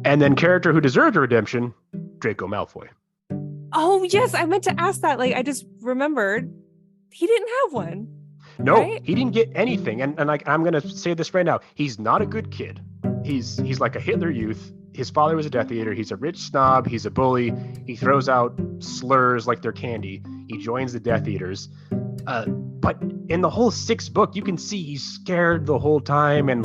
And then character who deserved a redemption, Draco Malfoy. Oh, yes, I meant to ask that. Like, I just remembered he didn't have one, No, right? he didn't get anything. And like I'm gonna say this right now, he's not a good kid. He's like a Hitler Youth. His father was a Death Eater. He's a rich snob. He's a bully. He throws out slurs like they're candy. He joins the Death Eaters. But in the whole sixth book, you can see he's scared the whole time, and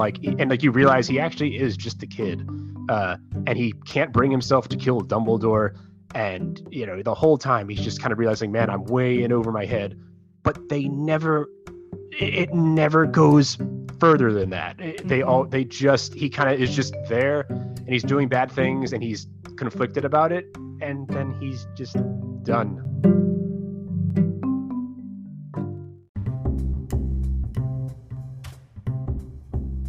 you realize he actually is just a kid, and he can't bring himself to kill Dumbledore. And the whole time he's just kind of realizing, man, I'm way in over my head. But it never goes further than that. He kind of is just there, and he's doing bad things, and he's conflicted about it, and then he's just done.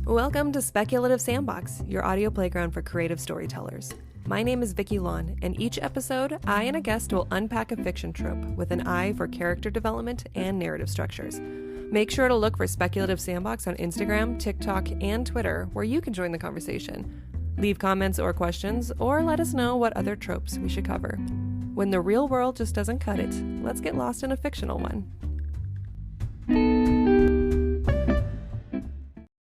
Welcome to Speculative Sandbox, your audio playground for creative storytellers. My name is Vicky Lawn, and each episode, I and a guest will unpack a fiction trope with an eye for character development and narrative structures. Make sure to look for Speculative Sandbox on Instagram, TikTok, and Twitter, where you can join the conversation. Leave comments or questions, or let us know what other tropes we should cover. When the real world just doesn't cut it, let's get lost in a fictional one.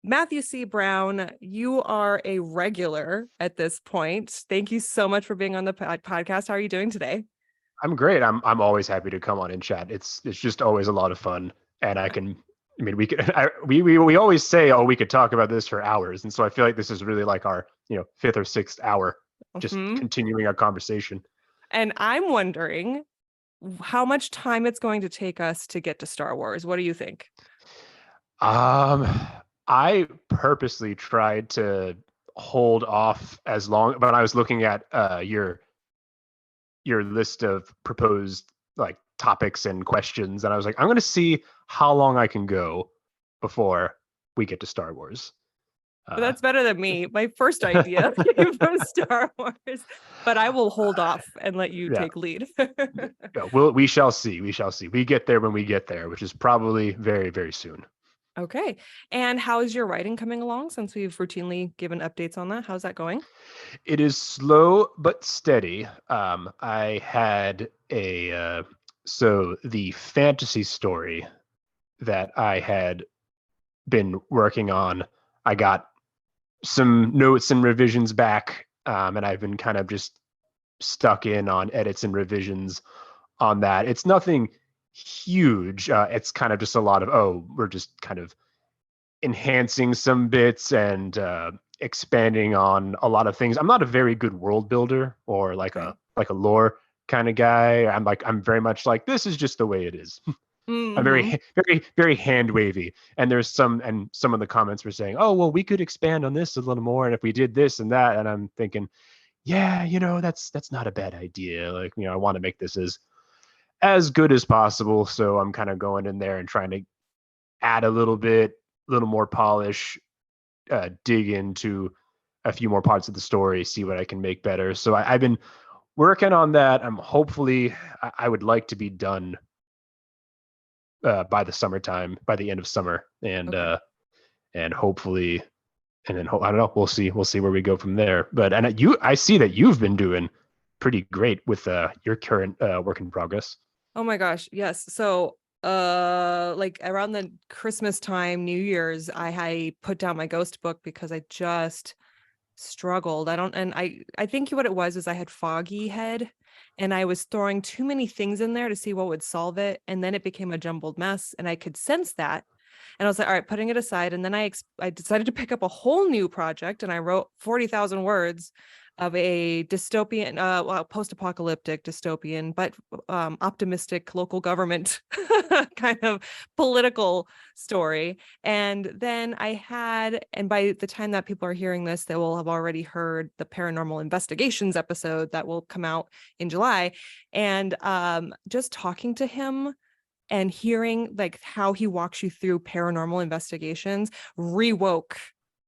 Matthew C. Brown, you are a regular at this point. Thank you so much for being on the podcast. How are you doing today? I'm great. I'm always happy to come on and chat. It's just always a lot of fun, and we always say, oh, we could talk about this for hours, and so I feel like this is really like our fifth or sixth hour, just continuing our conversation. And I'm wondering how much time it's going to take us to get to Star Wars. What do you think? I purposely tried to hold off as long, but I was looking at your list of proposed like topics and questions, and I was like, I'm going to see how long I can go before we get to Star Wars. But that's better than me. My first idea came from Star Wars, but I will hold off and let you take lead. We shall see. We shall see. We get there when we get there, which is probably very, very soon. Okay. And how is your writing coming along, since we've routinely given updates on that? How's that going? It is slow but steady. I had the fantasy story that I had been working on, I got some notes and revisions back, and I've been kind of just stuck in on edits and revisions on that. It's nothing huge. It's kind of just a lot of, we're just kind of enhancing some bits and expanding on a lot of things. I'm not a very good world builder or like a lore kind of guy. I'm very much like, this is just the way it is. I'm very, very, very hand wavy. And there's some of the comments were saying, oh, well, we could expand on this a little more, and if we did this and that. And I'm thinking, yeah, that's not a bad idea. Like, I want to make this as good as possible. So I'm kind of going in there and trying to add a little more polish, dig into a few more parts of the story, see what I can make better. So I've been working on that. I would like to be done by the summertime, by the end of summer, and hopefully, and then I don't know. We'll see where we go from there. But I see that you've been doing pretty great with your current work in progress. Oh my gosh, yes. So like around the Christmas time, New Year's, I put down my ghost book because I just struggled. I think what it was is I had foggy head, and I was throwing too many things in there to see what would solve it, and then it became a jumbled mess, and I could sense that. And I was like, all right, putting it aside. And then I decided to pick up a whole new project, and I wrote 40,000 words of a dystopian, post-apocalyptic dystopian, but optimistic local government kind of political story. And then and by the time that people are hearing this, they will have already heard the paranormal investigations episode that will come out in July. And just talking to him and hearing like how he walks you through paranormal investigations rewoke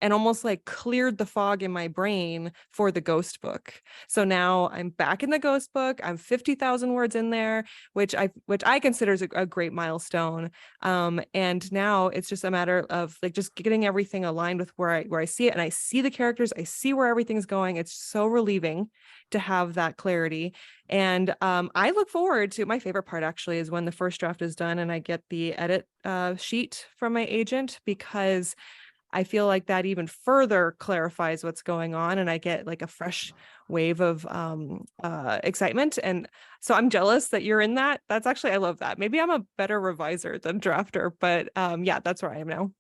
and almost like cleared the fog in my brain for the ghost book. So now I'm back in the ghost book. I'm 50,000 words in there, which I consider is a great milestone. And now it's just a matter of like just getting everything aligned with where I see it, and I see the characters, I see where everything's going. It's so relieving to have that clarity. And I look forward to, my favorite part actually is when the first draft is done and I get the edit sheet from my agent, because I feel like that even further clarifies what's going on, and I get like a fresh wave of excitement. And so I'm jealous that you're in that. That's actually, I love that. Maybe I'm a better reviser than drafter, but yeah, that's where I am now.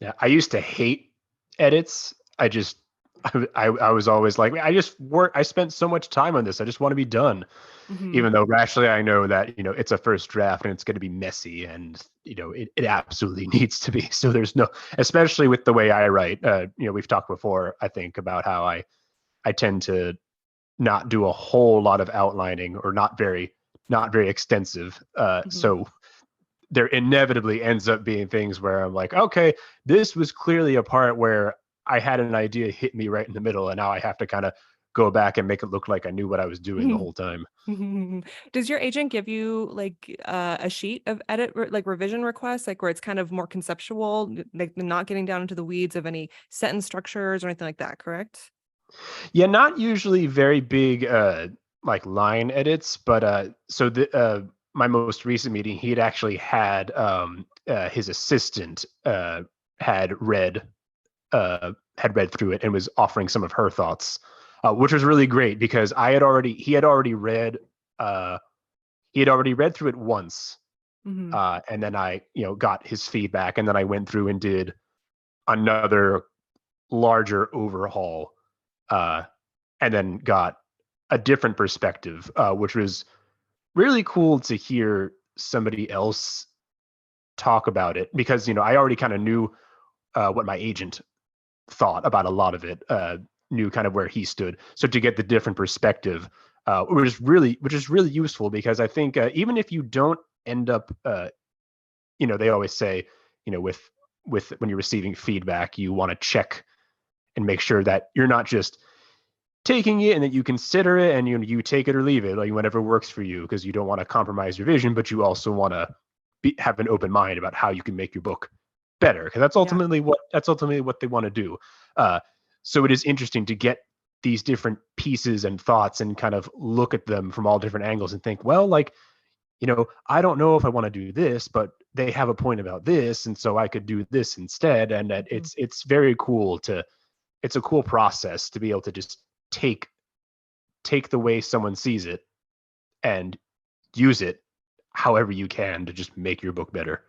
Yeah, I used to hate edits. I was always like, I spent so much time on this. I just want to be done. Mhm. Even though rationally I know that, it's a first draft and it's going to be messy, and, it absolutely needs to be. So there's no, especially with the way I write, we've talked before, I think, about how I tend to not do a whole lot of outlining, or not very extensive. Mhm. So there inevitably ends up being things where I'm like, okay, this was clearly a part where I had an idea hit me right in the middle, and now I have to kind of go back and make it look like I knew what I was doing the whole time. Does your agent give you like a sheet of like revision requests, like where it's kind of more conceptual, like not getting down into the weeds of any sentence structures or anything like that, correct? Yeah, not usually very big like line edits, but so the my most recent meeting, he had actually had his assistant had read through it and was offering some of her thoughts, which was really great because uh he had already read through it once, Hmm. and then I got his feedback, and then I went through and did another larger overhaul, uh, and then got a different perspective, which was really cool to hear somebody else talk about it, because I already kind of knew what my agent thought about a lot of it, knew kind of where he stood. So to get the different perspective, which is really useful, because I think even if you don't end up, they always say, with when you're receiving feedback, you want to check and make sure that you're not just taking it, and that you consider it, and you take it or leave it, like whatever works for you, because you don't want to compromise your vision, but you also want to have an open mind about how you can make your book better, because Yeah. that's ultimately what they want to do. uh, so it is interesting to get these different pieces and thoughts and kind of look at them from all different angles and think, well, like, I don't know if I want to do this, but they have a point about this, and so I could do this instead. And that Mhm. it's very cool to it's a cool process to be able to just take the way someone sees it and use it however you can to just make your book better.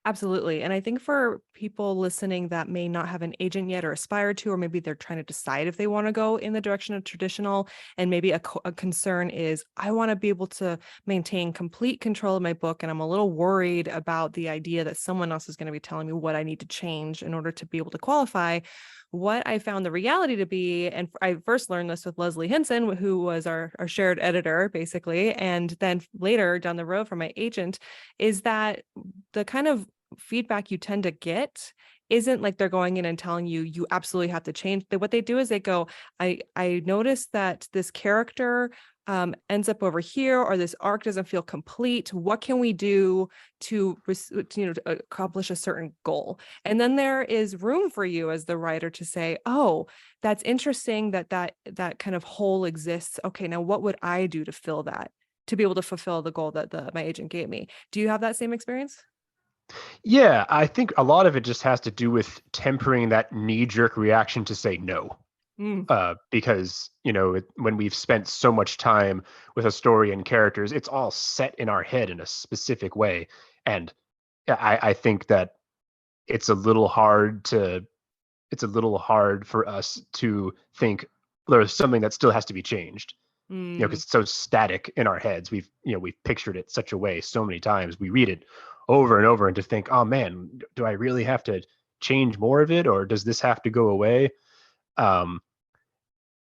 Absolutely. And I think for people listening that may not have an agent yet or aspire to, or maybe they're trying to decide if they want to go in the direction of traditional, and maybe a concern is, I want to be able to maintain complete control of my book. And I'm a little worried about the idea that someone else is going to be telling me what I need to change in order to be able to qualify. What I found the reality to be, and I first learned this with Leslie Hinson, who was our shared editor, basically, and then later down the road from my agent, is that the kind of feedback you tend to get isn't like they're going in and telling you you absolutely have to change. What they do is they go, I noticed that this character ends up over here, or this arc doesn't feel complete. What can we do to accomplish a certain goal? And then there is room for you as the writer to say, oh, that's interesting that kind of hole exists. Okay, now what would I do to fill that, to be able to fulfill the goal that my agent gave me? Do you have that same experience? Yeah, I think a lot of it just has to do with tempering that knee jerk reaction to say no. Mm. Because when we've spent so much time with a story and characters, it's all set in our head in a specific way. And yeah, I think that it's a little hard to it's a little hard for us to think there's something that still has to be changed, Mm. because it's so static in our heads. We've pictured it such a way so many times. We read it over and over, and to think, oh man, do I really have to change more of it, or does this have to go away? Um,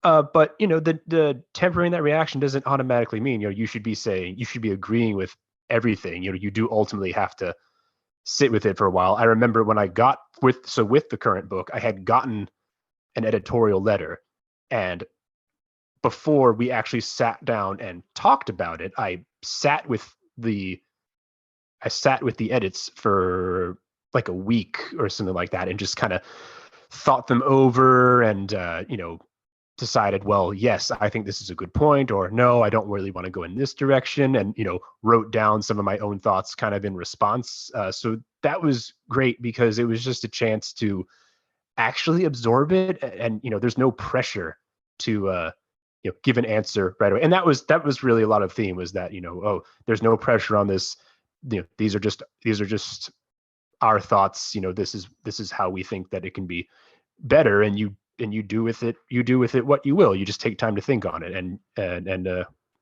but the tempering that reaction doesn't automatically mean you should be agreeing with everything. You do ultimately have to sit with it for a while. I remember when I got with the current book, I had gotten an editorial letter, and before we actually sat down and talked about it, I sat with the edits for like a week or something like that, and just kind of thought them over, and decided, well, yes, I think this is a good point, or no, I don't really want to go in this direction, and wrote down some of my own thoughts kind of in response. So that was great because it was just a chance to actually absorb it, and there's no pressure to give an answer right away. And that was really a lot of theme, was that oh, there's no pressure on this. These are just our thoughts. This is how we think that it can be better, and you do with it what you will. You just take time to think on it, and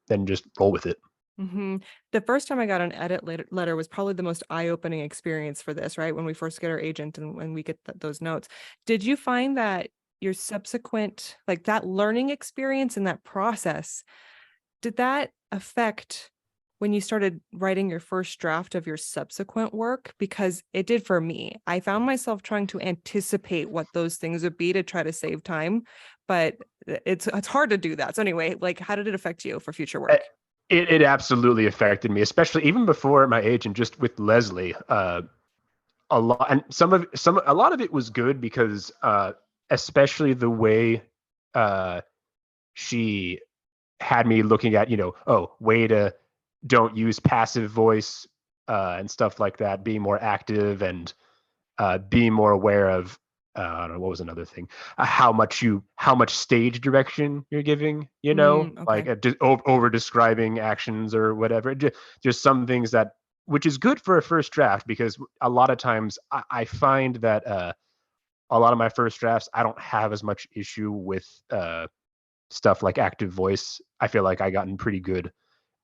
then just roll with it. Mm-hmm. The first time I got an edit letter was probably the most eye-opening experience for this, right? When we first get our agent and when we get those notes. Did you find that your subsequent, like that learning experience and that process, did that affect when you started writing your first draft of your subsequent work? Because it did for me. I found myself trying to anticipate what those things would be to try to save time, but it's hard to do that. So anyway, like, how did it affect you for future work? It absolutely affected me, especially even before my agent, just with Leslie. A lot, and a lot of it was good because especially the way she had me looking at, oh, way to don't use passive voice and stuff like that, being more active, and being more aware of I don't know, what was another thing, how much stage direction you're giving, Okay. like over describing actions or whatever. Just some things that, which is good for a first draft, because a lot of times I find that a lot of my first drafts, I don't have as much issue with stuff like active voice. I feel like I gotten pretty good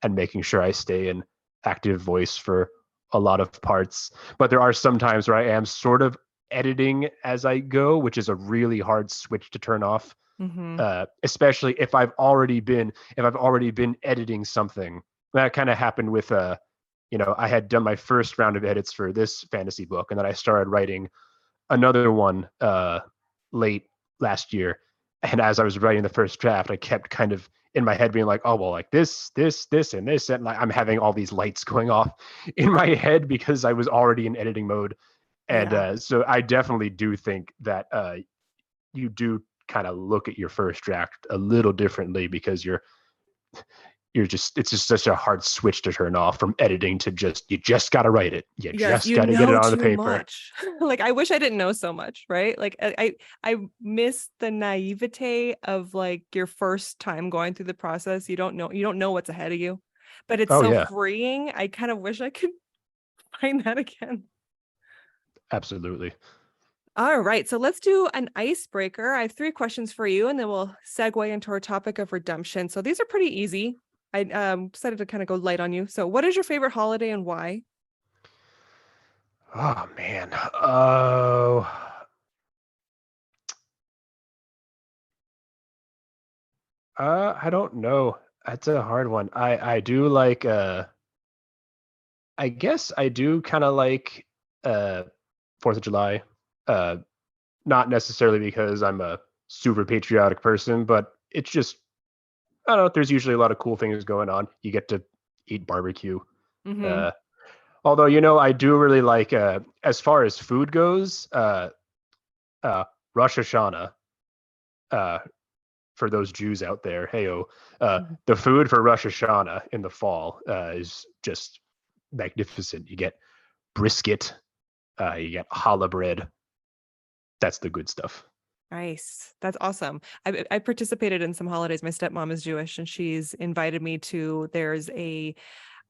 at making sure I stay in active voice for a lot of parts. But there are some times where I am sort of editing as I go, which is a really hard switch to turn off. Mm-hmm. Especially if I've already been editing something. That kind of happened with I had done my first round of edits for this fantasy book, and then I started writing another one late last year. And as I was writing the first draft, I kept kind of in my head being like, oh, well, like this, and this. And I'm having all these lights going off in my head because I was already in editing mode. And Yeah. so I definitely do think that you do kind of look at your first draft a little differently, because it's just such a hard switch to turn off from editing to just, you just got to write it. You Yes, just you got to get it know on the too paper. much. Like, I wish I didn't know so much, right? Like, I miss the naivete of like your first time going through the process. You don't know what's ahead of you, but it's Oh so yeah, freeing. I kind of wish I could find that again. absolutely. All right, so let's do an icebreaker. I have 3 questions for you, and then we'll segue into our topic of redemption. So these are pretty easy. I decided to kind of go light on you. So, what is your favorite holiday and why? Oh man. Oh, I don't know. That's a hard one. I do like I guess I do kind of like uh 4th of July. Uh Not necessarily because I'm a super patriotic person, but it's just, I don't know, there's usually a lot of cool things going on. You get to eat barbecue. Mm-hmm. Uh Although, I do really like as far as food goes, uh Rosh Hashanah, uh for those Jews out there, heyo, the food for Rosh Hashanah in the fall is just magnificent. You get brisket, you get challah bread. That's the good stuff. Nice. That's awesome. I participated in some holidays. My stepmom is Jewish, and she's invited me to. There's a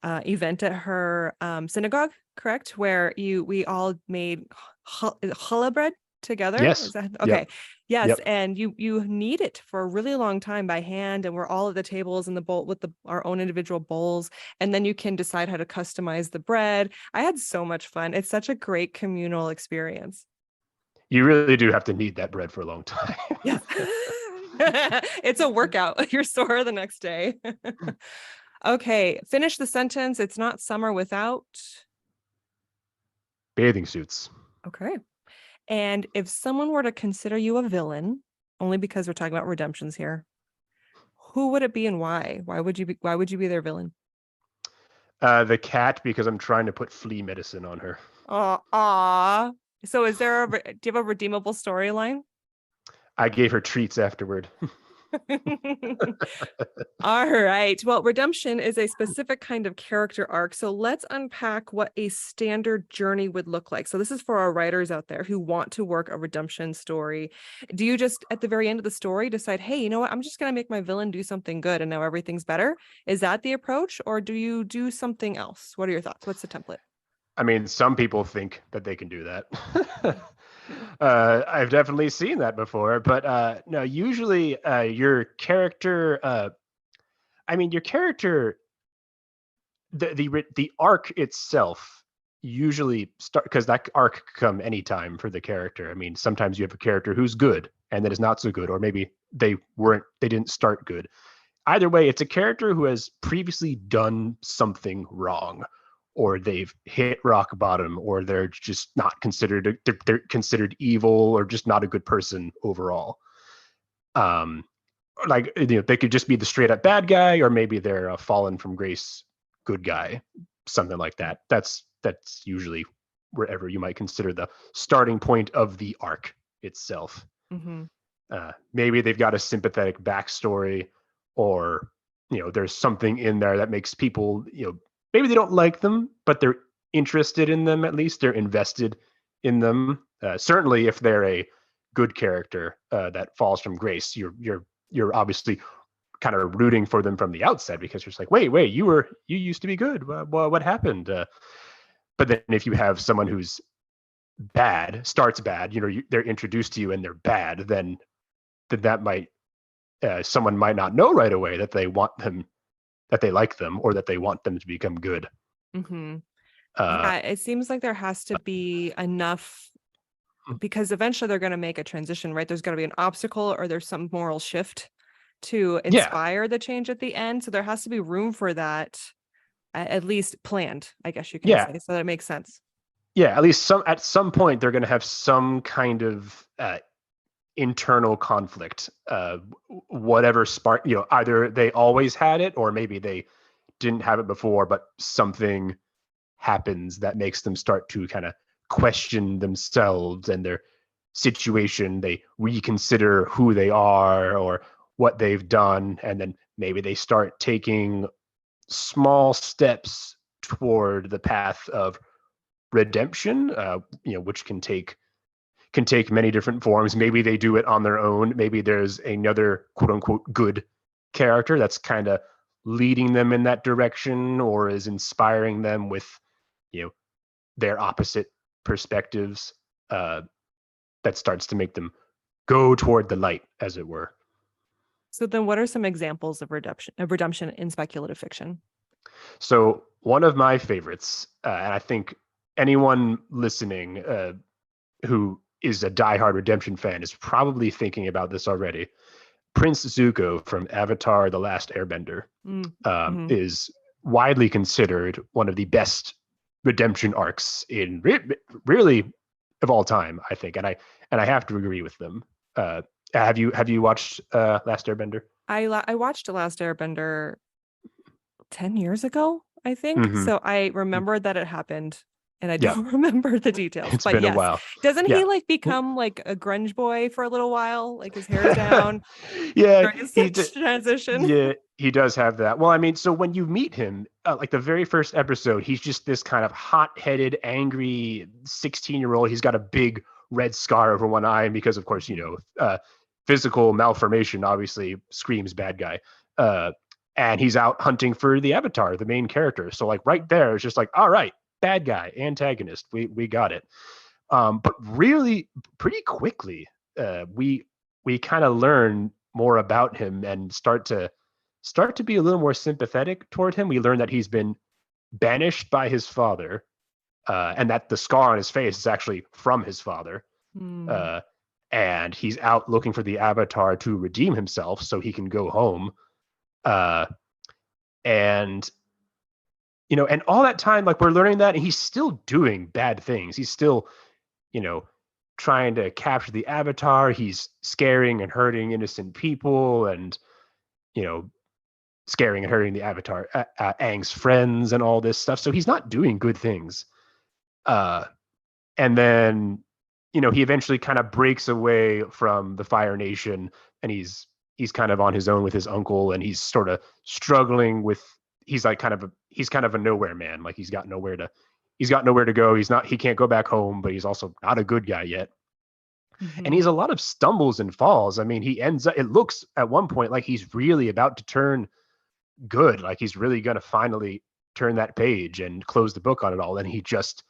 event at her synagogue, correct? Where we all made challah bread together. Is Yes. that okay? Yep. Yes, Yep. and you knead it for a really long time by hand, and we're all at the tables in the bowl with our own individual bowls, and then you can decide how to customize the bread. I had so much fun. It's such a great communal experience. You really do have to knead that bread for a long time. Yes. It's a workout. You're sore the next day. Okay, finish the sentence. It's not summer without. Bathing suits. Okay. And if someone were to consider you a villain, only because we're talking about redemptions here, who would it be and why? Why would you be their villain? The cat, because I'm trying to put flea medicine on her. Aw. So do you have a redeemable storyline? I gave her treats afterward. All right. Well, redemption is a specific kind of character arc. So let's unpack what a standard journey would look like. So this is for our writers out there who want to work a redemption story. Do you just at the very end of the story decide, hey, you know what? I'm just going to make my villain do something good and now everything's better? Is that the approach, or do you do something else? What are your thoughts? What's the template? I mean, some people think that they can do that. I've definitely seen that before, but no, usually your character, your character, the arc itself usually start because that arc could come anytime for the character. I mean, sometimes you have a character who's good and that is not so good, or maybe they didn't start good. Either way, it's a character who has previously done something wrong, or they've hit rock bottom, or they're just not considered they're considered evil, or just not a good person overall. Um, they could just be the straight up bad guy, or maybe they're a fallen from grace good guy, something like that. That's usually wherever you might consider the starting point of the arc itself. Mm-hmm. Maybe they've got a sympathetic backstory, or there's something in there that makes people, maybe they don't like them, but they're interested in them. At least they're invested in them. Certainly, if they're a good character that falls from grace, you're obviously kind of rooting for them from the outset, because you're just like, wait, you used to be good. What happened? But then if you have someone who's bad, starts bad, they're introduced to you and they're bad, then that might someone might not know right away that they want them, that they like them, or that they want them to become good. Mm-hmm. Uh, Yeah, it seems like there has to be enough, because eventually they're going to make a transition, right? There's going to be an obstacle or there's some moral shift to yeah, inspire the change at the end. So there has to be room for that, at least planned, I guess you can yeah, say. So that makes sense. yeah. At least at some point they're going to have some kind of internal conflict. Whatever spark, either they always had it, or maybe they didn't have it before, but something happens that makes them start to kind of question themselves and their situation. They reconsider who they are or what they've done, and then maybe they start taking small steps toward the path of redemption, which can take many different forms. Maybe they do it on their own. Maybe there's another quote unquote good character that's kind of leading them in that direction, or is inspiring them with, their opposite perspectives, that starts to make them go toward the light, as it were. So then what are some examples of redemption in speculative fiction? So one of my favorites, and I think anyone listening who is a diehard redemption fan is probably thinking about this already. Prince Zuko from Avatar: The Last Airbender Mm-hmm. is widely considered one of the best redemption arcs in really of all time, I think, and I have to agree with them. Have you watched Last Airbender? I watched The Last Airbender 10 years ago, I think. Mm-hmm. So I remember that it happened and I Yeah, don't remember the details. it's But been a yes, while. doesn't Yeah. he like become like a grunge boy for a little while? Like his hair's down Yeah, during his transition. yeah, he does have that. Well, I mean, so when you meet him, like the very first episode, he's just this kind of hot-headed, angry 16-year-old. He's got a big red scar over one eye, and because, of course, physical malformation obviously screams bad guy. And he's out hunting for the Avatar, the main character. So, like, right there, it's just like, all right, bad guy, antagonist, we got it. But really, pretty quickly, we kind of learn more about him and start to be a little more sympathetic toward him. We learn that he's been banished by his father, and that the scar on his face is actually from his father. Hmm. Uh, and he's out looking for the Avatar to redeem himself so he can go home. Uh, and and all that time, like, we're learning that, and he's still doing bad things. He's still, you know, trying to capture the Avatar. He's scaring and hurting innocent people, and you know, scaring and hurting the Avatar, Aang's friends, and all this stuff. So he's not doing good things. Uh, and then, he eventually kind of breaks away from the Fire Nation, and he's kind of on his own with his uncle, and he's sort of struggling with. He's like he's kind of a nowhere man. Like he's got nowhere to go. He can't go back home, but he's also not a good guy yet. And he has a lot of stumbles and falls. I mean, it looks at one point like he's really about to turn good. Like he's really going to finally turn that page and close the book on it all. And he just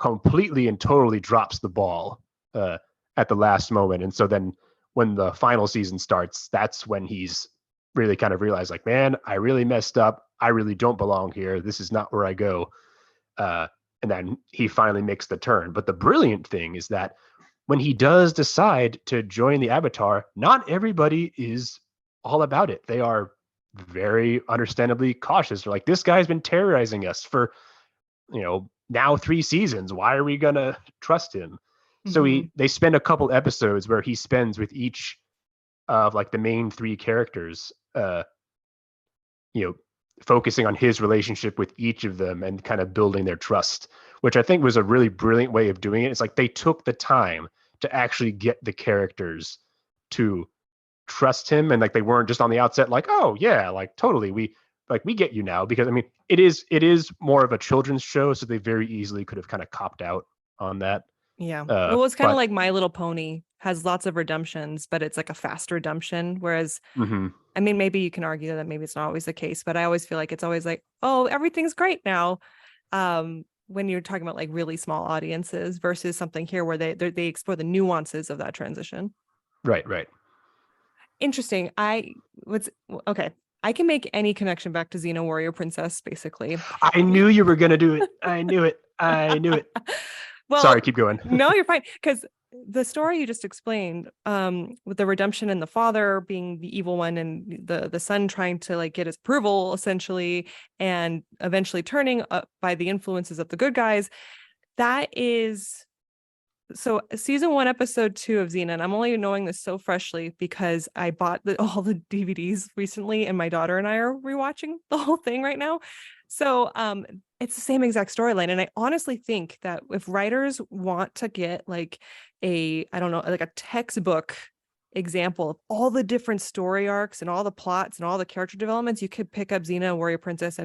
completely and totally drops the ball at the last moment. And so then when the final season starts, that's when he's really kind of realized, like, man, I really messed up. I really don't belong here. This is not where I go. And then he finally makes the turn. But the brilliant thing is that when he does decide to join the Avatar, not everybody is all about it. They are very understandably cautious. They're like, this guy's been terrorizing us for, now 3 seasons. Why are we going to trust him? So they spend a couple episodes where he spends with each of like the main 3 characters, focusing on his relationship with each of them and kind of building their trust, which I think was a really brilliant way of doing it. It's like they took the time to actually get the characters to trust him, and like they weren't just on the outset like, oh yeah, like totally, we get you now, because I mean it is more of a children's show, so they very easily could have kind of copped out on that. Yeah. Well, it was kind of like My Little Pony has lots of redemptions, but it's like a fast redemption. Whereas, I mean, maybe you can argue that maybe it's not always the case, but I always feel like it's always like, oh, everything's great now. When you're talking about like really small audiences versus something here where they explore the nuances of that transition. Right. Interesting. Okay. I can make any connection back to Xena Warrior Princess, basically. I knew you were going to do it. I knew it. Well, sorry, keep going. No, you're fine. Because the story you just explained, with the redemption and the father being the evil one and the son trying to like get his approval essentially, and eventually turning up by the influences of the good guys. That is so season 1, episode 2 of Xena, and I'm only knowing this so freshly because I bought all the DVDs recently, and my daughter and I are rewatching the whole thing right now. So it's the same exact storyline. And I honestly think that if writers want to get like a textbook example of all the different story arcs and all the plots and all the character developments, you could pick up Xena, Warrior Princess,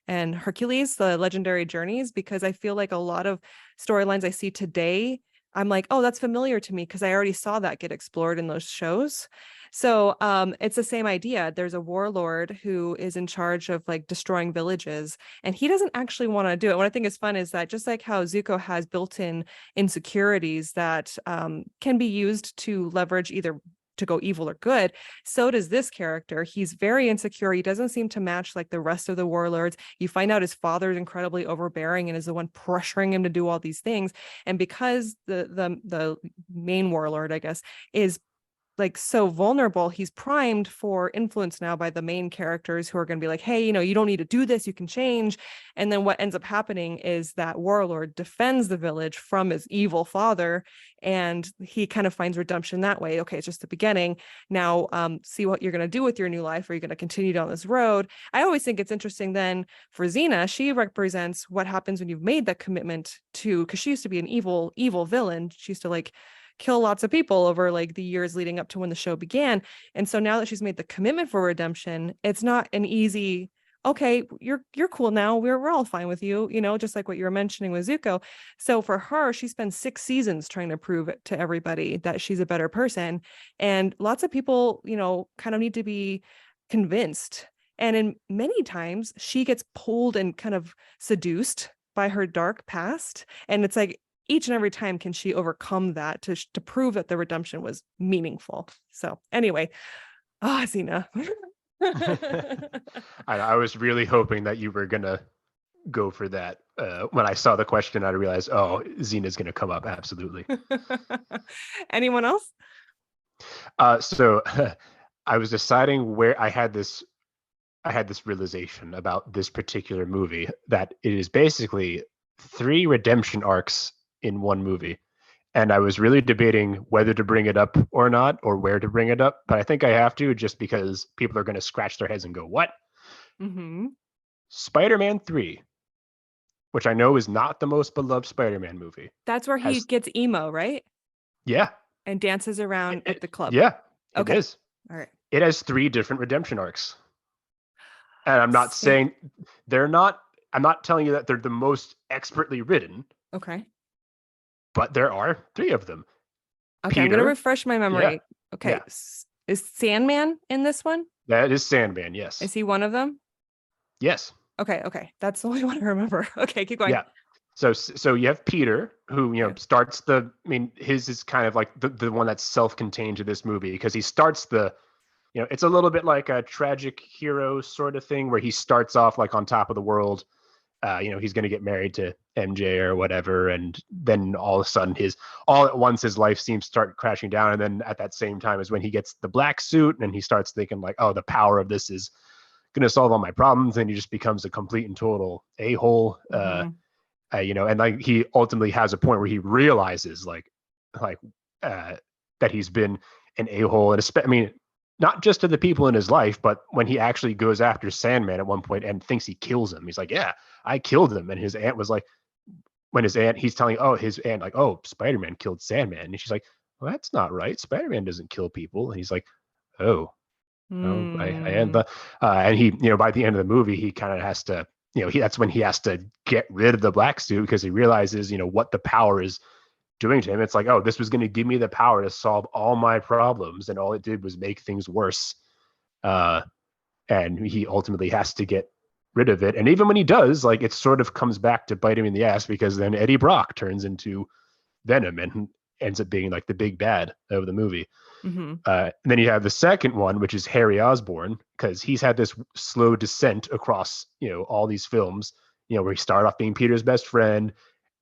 and Hercules, the Legendary Journeys, because I feel like a lot of storylines I see today, I'm like, oh, that's familiar to me because I already saw that get explored in those shows. So it's the same idea. There's a warlord who is in charge of like destroying villages, and he doesn't actually want to do it. What I think is fun is that just like how Zuko has built-in insecurities that can be used to leverage either to go evil or good, so does this character. He's very insecure. He doesn't seem to match like the rest of the warlords. You find out his father is incredibly overbearing and is the one pressuring him to do all these things. And because the main warlord, I guess, is like so vulnerable, he's primed for influence now by the main characters who are going to be like, hey, you don't need to do this, you can change. And then what ends up happening is that warlord defends the village from his evil father, and he kind of finds redemption that way. Okay, it's just the beginning. Now see what you're going to do with your new life. Are you going to continue down this road? I always think it's interesting then for Xena, she represents what happens when you've made that commitment to, because she used to be an evil villain. She used to like kill lots of people over like the years leading up to when the show began. And so now that she's made the commitment for redemption, it's not an easy, okay, you're cool now, we're all fine with you, just like what you were mentioning with Zuko. So for her, she spends 6 seasons trying to prove it to everybody that she's a better person. And lots of people, kind of need to be convinced. And in many times she gets pulled and kind of seduced by her dark past. And it's like, each and every time can she overcome that to prove that the redemption was meaningful. So anyway, Xena. I was really hoping that you were going to go for that. When I saw the question, I realized, oh, Xena's going to come up. Absolutely. Anyone else? So I was deciding where I had this realization about this particular movie, that it is basically 3 redemption arcs in one movie. And I was really debating whether to bring it up or not, or where to bring it up. But I think I have to, just because people are going to scratch their heads and go, "What?" Mm-hmm. Spider-Man 3, which I know is not the most beloved Spider-Man movie, That's where he has, gets emo, right? yeah, And dances around at the club. yeah, it Okay. is. All right. It has 3 different redemption arcs. And I'm not Same. saying they're not, I'm not telling you that they're the most expertly written, Okay. but there are 3 of them. Okay. I'm gonna Peter, refresh my yeah, memory. Okay. yeah, Is Sandman in this one? that is Sandman, yes. Is he one of them? Yes. Okay. Okay. That's the only one I remember. Okay. Keep going. Yeah. So you have Peter, who Okay. starts the. I mean, his is kind of like the one that's self-contained to this movie, because he starts the. It's a little bit like a tragic hero sort of thing, where he starts off like on top of the world. He's going to get married to MJ or whatever, and then all of a sudden all at once his life seems to start crashing down, and then at that same time is when he gets the black suit, and he starts thinking like, oh, the power of this is going to solve all my problems, and he just becomes a complete and total a-hole. Mm-hmm. And like he ultimately has a point where he realizes like uh, that he's been an a-hole, and I mean, not just to the people in his life, but when he actually goes after Sandman at one point and thinks he kills him, he's like, yeah, I killed him. And his aunt was like, when he's telling, his aunt, like, oh, Spider-Man killed Sandman. And she's like, well, that's not right. Spider-Man doesn't kill people. And he's like, oh, oh, I am Mm. the, and he, by the end of the movie, he kind of has to, that's when he has to get rid of the black suit, because he realizes, what the power is doing to him. It's like, oh, this was going to give me the power to solve all my problems, and all it did was make things worse. And he ultimately has to get rid of it. And even when he does, like, it sort of comes back to bite him in the ass, because then Eddie Brock turns into Venom and ends up being like the big bad of the movie. Mm-hmm. And then you have the second one, which is Harry Osborn, because he's had this slow descent across, all these films, where he started off being Peter's best friend,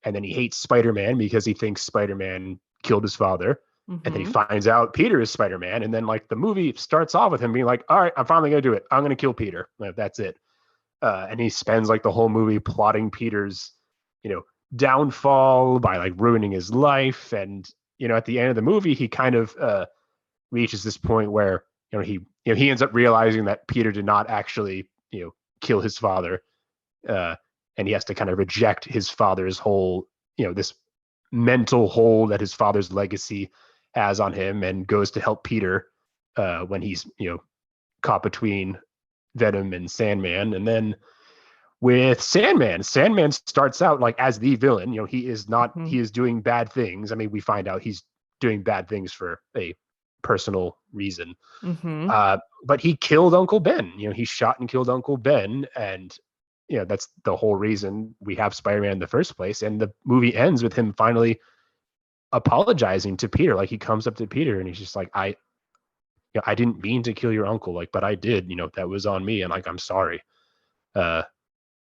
and then he hates Spider-Man because he thinks Spider-Man killed his father. And then he Mm-hmm. finds out Peter is Spider-Man. And then like the movie starts off with him being like, all right, I'm finally going to do it. I'm going to kill Peter. Like, that's it. And he spends like the whole movie plotting Peter's, downfall by like ruining his life. And, at the end of the movie, he kind of reaches this point where, he ends up realizing that Peter did not actually, kill his father. And he has to kind of reject his father's whole, this mental hold that his father's legacy has on him, and goes to help Peter when he's, caught between Venom and Sandman. And then with Sandman starts out like as the villain. He is not, Mm-hmm. he is doing bad things. I mean, we find out he's doing bad things for a personal reason. Mm-hmm. But he killed Uncle Ben. He shot and killed Uncle Ben, and that's the whole reason we have Spider-Man in the first place. And the movie ends with him finally apologizing to Peter. Like, he comes up to Peter and he's just like, I didn't mean to kill your uncle, like, but I did. That was on me, and like, I'm sorry. Uh,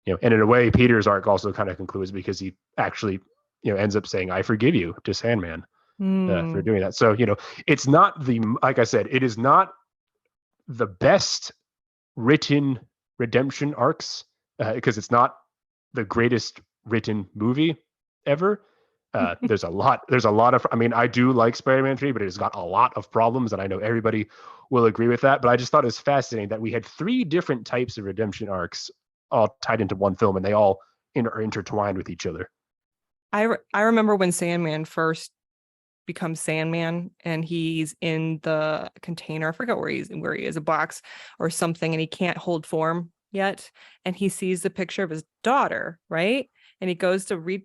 and in a way, Peter's arc also kind of concludes, because he actually, ends up saying, I forgive you to Sandman for Mm. doing that. So, it's not like I said, it is not the best written redemption arcs, because it's not the greatest written movie ever. There's a lot of, I mean, I do like Spider-Man 3, but it's got a lot of problems, and I know everybody will agree with that. But I just thought it was fascinating that we had 3 different types of redemption arcs all tied into one film, and they all are intertwined with each other. I remember when Sandman first becomes Sandman, and he's in the container. I forgot where he is, a box or something, and he can't hold form yet. And he sees the picture of his daughter, right? And he goes to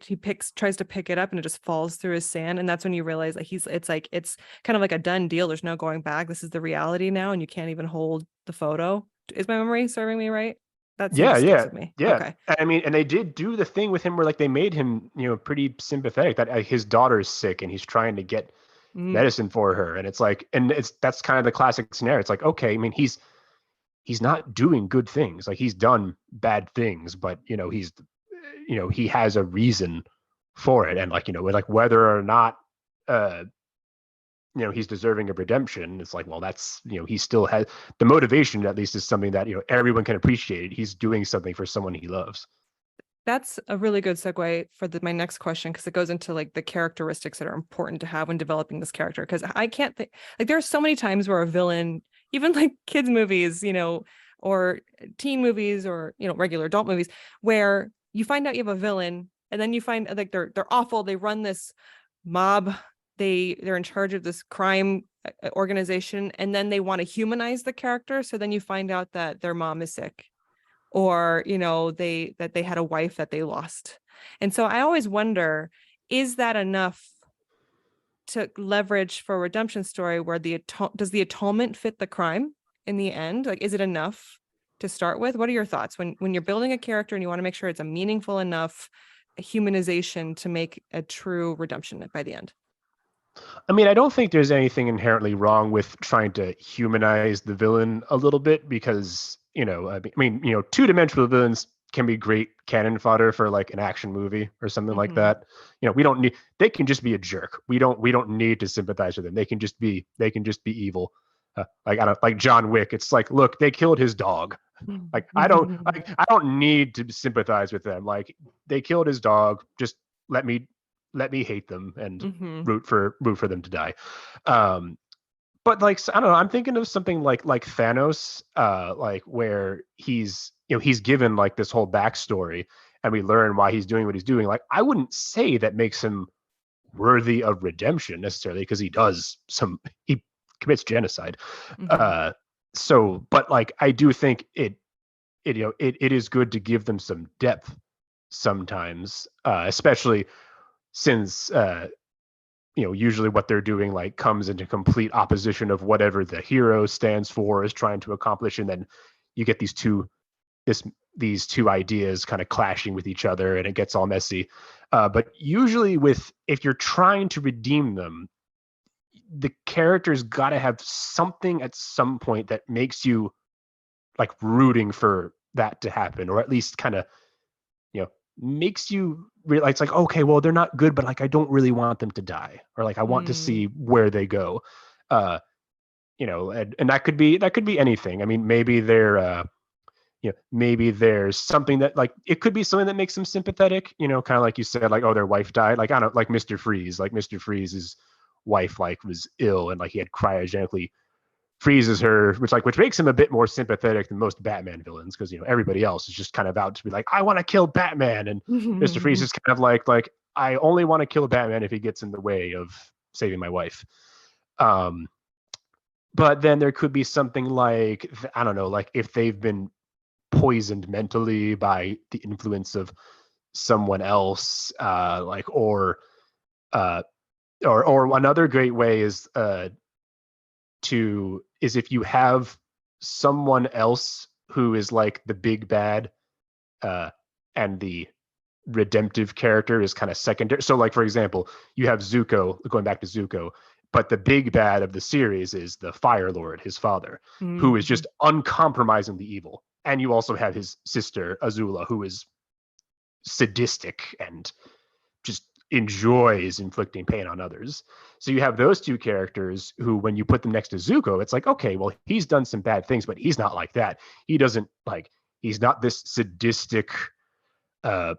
tries to pick it up, and it just falls through his sand. And that's when you realize that it's kind of like a done deal. There's no going back. This is the reality now, and you can't even hold the photo. Is my memory serving me right? That scene Yeah, just sticks yeah, with me. yeah. Okay. I mean, and they did do the thing with him where like they made him, pretty sympathetic, that his daughter's sick and he's trying to get Mm, medicine for her. And it's like, and that's kind of the classic scenario. It's like, okay, I mean, he's not doing good things. Like, he's done bad things, but he has a reason for it. And like, like whether or not uh he's deserving of redemption, it's like, well, that's, he still has the motivation, at least, is something that, everyone can appreciate. He's doing something for someone he loves. That's a really good segue for my next question, because it goes into like the characteristics that are important to have when developing this character. Because I can't think, like, there are so many times where a villain, even like kids movies, or teen movies, or regular adult movies, where you find out you have a villain, and then you find like they're awful. They run this mob. They're in charge of this crime organization, and then they want to humanize the character. So then you find out that their mom is sick, or they had a wife that they lost. And so I always wonder, is that enough to leverage for a redemption story where does the atonement fit the crime in the end? Like, is it enough to start with? What are your thoughts when you're building a character and you want to make sure it's a meaningful enough humanization to make a true redemption by the end? I mean, I don't think there's anything inherently wrong with trying to humanize the villain a little bit, because, two-dimensional villains can be great cannon fodder for like an action movie or something like that. We don't need, they can just be a jerk. We don't need to sympathize with them. They can just be evil. Like, I don't, like John Wick. It's like, look, they killed his dog. Like, I don't need to sympathize with them. Like, they killed his dog. Just let me hate them and root for them to die. But like, I don't know, I'm thinking of something like Thanos, like where he's given like this whole backstory, and we learn why he's doing what he's doing. Like, I wouldn't say that makes him worthy of redemption necessarily, because he commits genocide. So, but like, I do think it is good to give them some depth sometimes, especially since usually what they're doing like comes into complete opposition of whatever the hero stands for, is trying to accomplish, and then you get these two ideas kind of clashing with each other, and it gets all messy. But usually, if you're trying to redeem them, the character's got to have something at some point that makes you like rooting for that to happen, or at least kind of makes you realize, it's like, okay, well, they're not good, but like, I don't really want them to die, or like, I want to see where they go. And that could be anything. I mean, maybe maybe there's something that, like, it could be something that makes them sympathetic, kind of like you said, like, oh, their wife died. Like, I don't, like Mr. Freeze, Freeze's wife like was ill, and like he had cryogenically freezes her, which makes him a bit more sympathetic than most Batman villains, because everybody else is just kind of out to be like, I want to kill Batman, and Mr. Freeze is kind of like I only want to kill Batman if he gets in the way of saving my wife. But then there could be something like, I don't know, like if they've been poisoned mentally by the influence of someone else, or another great way is if you have someone else who is like the big bad, and the redemptive character is kind of secondary. So like, for example, you have Zuko, going back to Zuko, but the big bad of the series is the Fire Lord, his father, who is just uncompromisingly evil. And you also have his sister Azula, who is sadistic and just enjoys inflicting pain on others. So you have those two characters who, when you put them next to Zuko, it's like, okay, well, he's done some bad things, but he's not like that. He's not this sadistic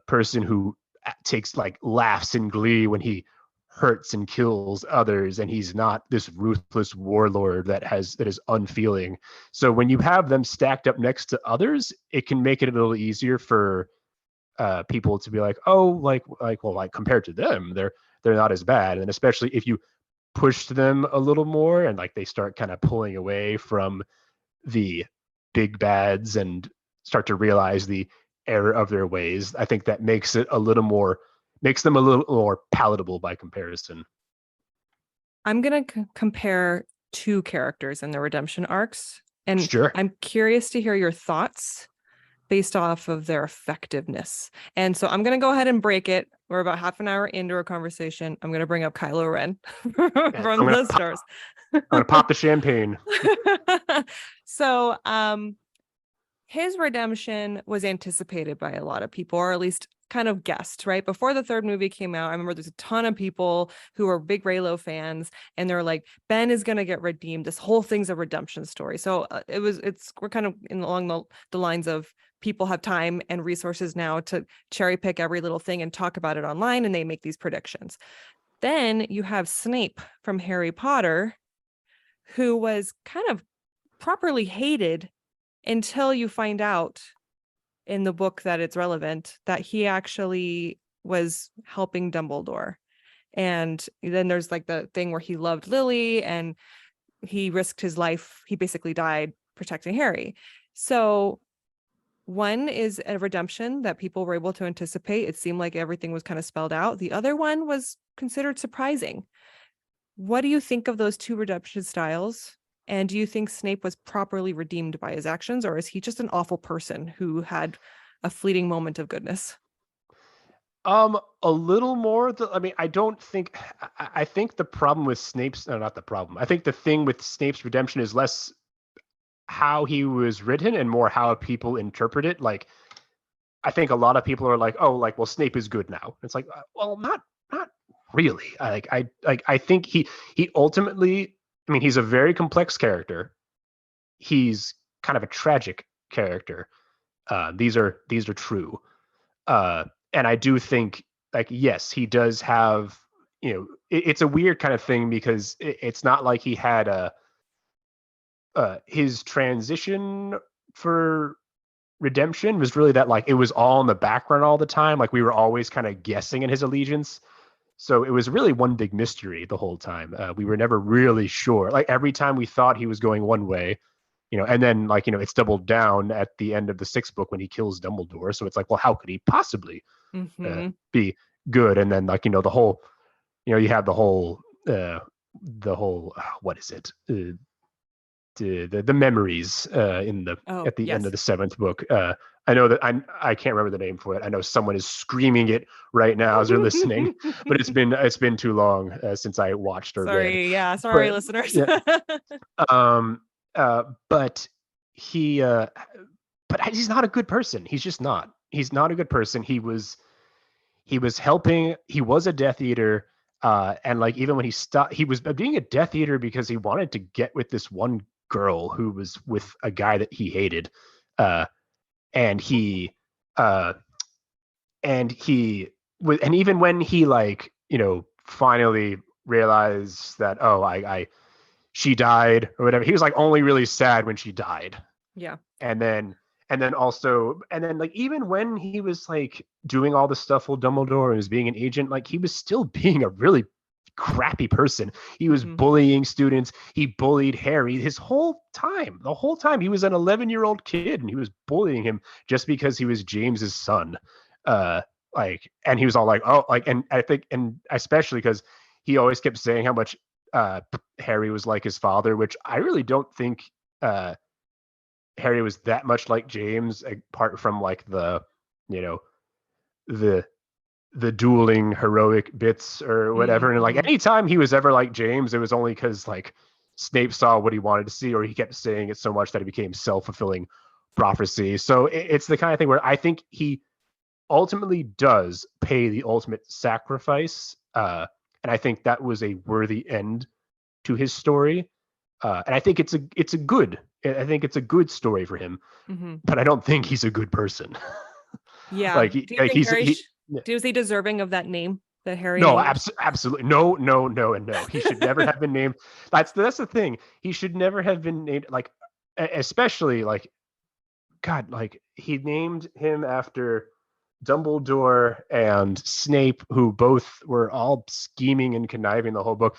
person who takes like laughs in glee when he hurts and kills others, and he's not this ruthless warlord that is unfeeling. So when you have them stacked up next to others, it can make it a little easier for people to be like, oh, well, compared to them, they're not as bad. And especially if you push them a little more, and like they start kind of pulling away from the big bads and start to realize the error of their ways, I think that makes them a little more palatable by comparison. I'm gonna compare two characters in the redemption arcs, and sure, I'm curious to hear your thoughts based off of their effectiveness. And so I'm going to go ahead and break it. We're about half an hour into our conversation. I'm going to bring up Kylo Ren from the stars. I'm going to pop the champagne. So his redemption was anticipated by a lot of people, or at least kind of guessed, right? Before the third movie came out, I remember there's a ton of people who are big Reylo fans, and they're like, Ben is going to get redeemed. This whole thing's a redemption story. So we're kind of along the lines of people have time and resources now to cherry pick every little thing and talk about it online, and they make these predictions. Then you have Snape from Harry Potter, who was kind of properly hated until you find out in the book that it's relevant that he actually was helping Dumbledore. And then there's like the thing where he loved Lily and he risked his life. He basically died protecting Harry. So one is a redemption that people were able to anticipate. It seemed like everything was kind of spelled out. The other one was considered surprising. What do you think of those two redemption styles? And do you think Snape was properly redeemed by his actions, or is he just an awful person who had a fleeting moment of goodness? A little more. I mean, I don't think. I think the problem with Snape's, no, not the problem. I think the thing with Snape's redemption is less how he was written and more how people interpret it. Like, I think a lot of people are like, oh, like, well, Snape is good now. It's like, well, not really. I think he ultimately. I mean, he's a very complex character. He's kind of a tragic character. These are true. And I do think, like, yes, he does have. It's a weird kind of thing because it's not like he had his transition for redemption was really that, like, it was all in the background all the time. Like, we were always kind of guessing in his allegiance. So it was really one big mystery the whole time. We were never really sure. Like, every time we thought he was going one way, and then, like, it's doubled down at the end of the sixth book when he kills Dumbledore. So it's like, well, how could he possibly be good? And then, like, the whole, you have the whole, what is it? The memories at the end of the seventh book. I know that I can't remember the name for it. I know someone is screaming it right now as they're listening, but it's been too long since I watched or read. Sorry, listeners. Yeah. But he's not a good person. He's just not. He's not a good person. He was helping. He was a Death Eater, and, like, even when he stopped, he was being a Death Eater because he wanted to get with this one girl who was with a guy that he hated, and he and even when he, like, finally realized that, oh, she died or whatever, he was, like, only really sad when she died. Yeah. And then like, even when he was, like, doing all the stuff with Dumbledore and was being an agent, like, he was still being a really crappy person. He was bullying students. He bullied Harry the whole time. He was an 11-year-old kid and he was bullying him just because he was James's son. And he was all like, oh, like, and I think, and especially because he always kept saying how much Harry was like his father, which I really don't think Harry was that much like James, apart from, like, the dueling heroic bits or whatever. And, like, anytime he was ever like James, it was only because, like, Snape saw what he wanted to see, or he kept saying it so much that it became self-fulfilling prophecy. So it's the kind of thing where I think he ultimately does pay the ultimate sacrifice. And I think that was a worthy end to his story. And I think it's a good story for him, but I don't think he's a good person. Yeah. Like, do you think Harry is he deserving of that name that Harry No, named? absolutely. No, and no. He should never have been named. That's the thing. He should never have been named, like, especially, like, God, like, he named him after Dumbledore and Snape, who both were all scheming and conniving the whole book.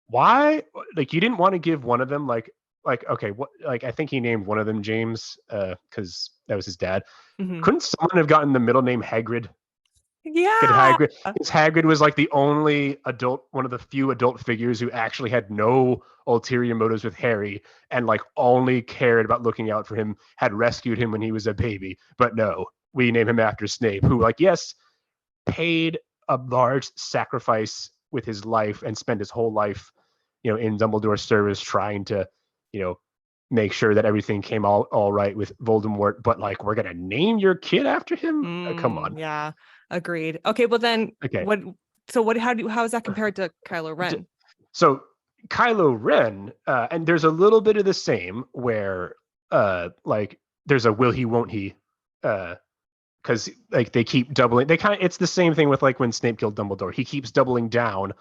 Why? Like, you didn't want to give one of them, like, okay, what, like, I think he named one of them James, because that was his dad. Couldn't someone have gotten the middle name Hagrid? Yeah. Because Hagrid was, like, the only one of the few adult figures who actually had no ulterior motives with Harry and, like, only cared about looking out for him, had rescued him when he was a baby. But no, we name him after Snape, who, like, yes, paid a large sacrifice with his life and spent his whole life, in Dumbledore's service, trying to, make sure that everything came all right with Voldemort, but like we're gonna name your kid after him? Come on. Yeah, agreed. Okay, well then Okay. how is that compared to Kylo Ren? So Kylo Ren, and there's a little bit of the same where like there's a will he won't he because like they keep doubling, it's the same thing with like when Snape killed Dumbledore. He keeps doubling down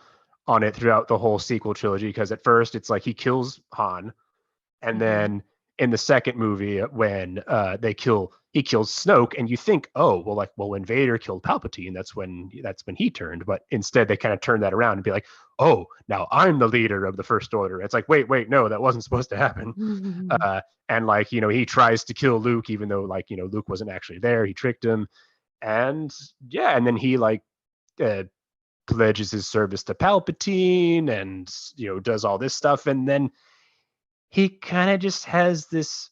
on it throughout the whole sequel trilogy, because at first it's like he kills Han, and then in the second movie when he kills Snoke, and you think, oh well, when Vader killed Palpatine, that's when he turned. But instead they kind of turn that around and be like, oh, now I'm the leader of the First Order. It's like, wait, no, that wasn't supposed to happen. And like, he tries to kill Luke, even though like, Luke wasn't actually there. He tricked him. And yeah, and then he like pledges his service to Palpatine and does all this stuff, and then he kind of just has this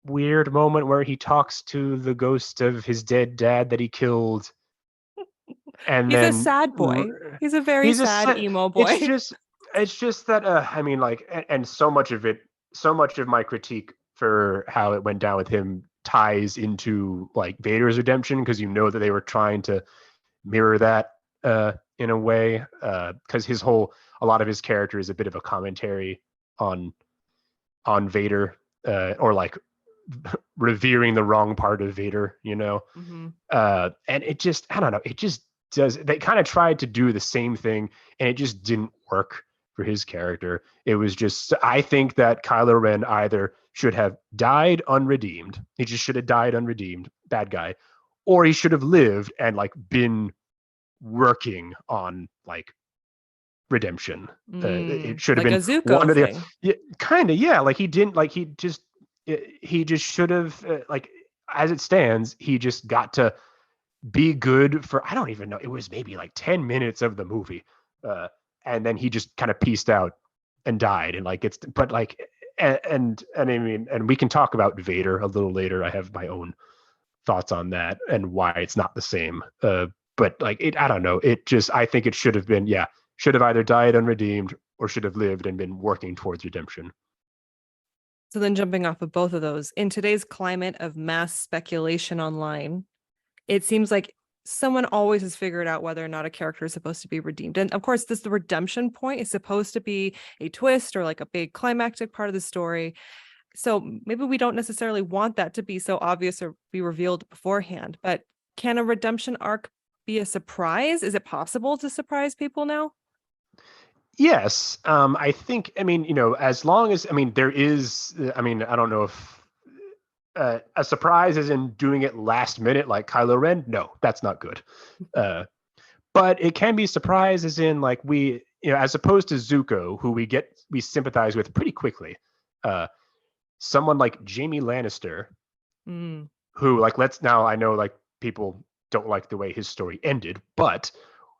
weird moment where he talks to the ghost of his dead dad that he killed, and He's then a sad boy. He's a very sad emo boy. It's just that I mean, like, and so much of my critique for how it went down with him ties into like Vader's redemption, because that they were trying to mirror that in a way, because a lot of his character is a bit of a commentary on Vader, or like revering the wrong part of Vader, and it just, I don't know, it just does. They kind of tried to do the same thing, and it just didn't work for his character. It was just, I think that Kylo Ren either should have died unredeemed. He just should have died unredeemed, bad guy, or he should have lived and like been working on like redemption. It should have like been a Zuko one of thing. kind of, yeah. Like he didn't, like he just should have, like, as it stands, he just got to be good for, I don't even know, it was maybe like 10 minutes of the movie, and then he just kind of pieced out and died. And like but like, and I mean, and we can talk about Vader a little later. I have my own thoughts on that and why it's not the same. But like I don't know. I think it should have been, should have either died unredeemed or should have lived and been working towards redemption. So then, jumping off of both of those, in today's climate of mass speculation online, it seems like someone always has figured out whether or not a character is supposed to be redeemed. And of course, the redemption point is supposed to be a twist or like a big climactic part of the story. So maybe we don't necessarily want that to be so obvious or be revealed beforehand. But can a redemption arc be a surprise? Is it possible to surprise people now? Yes. I think, I mean, as long as, I mean, there is, I mean, I don't know if a surprise is in doing it last minute like Kylo Ren. No, that's not good. But it can be surprise as in like as opposed to Zuko, who we sympathize with pretty quickly. Someone like Jaime Lannister, who like, I know like people don't like the way his story ended, but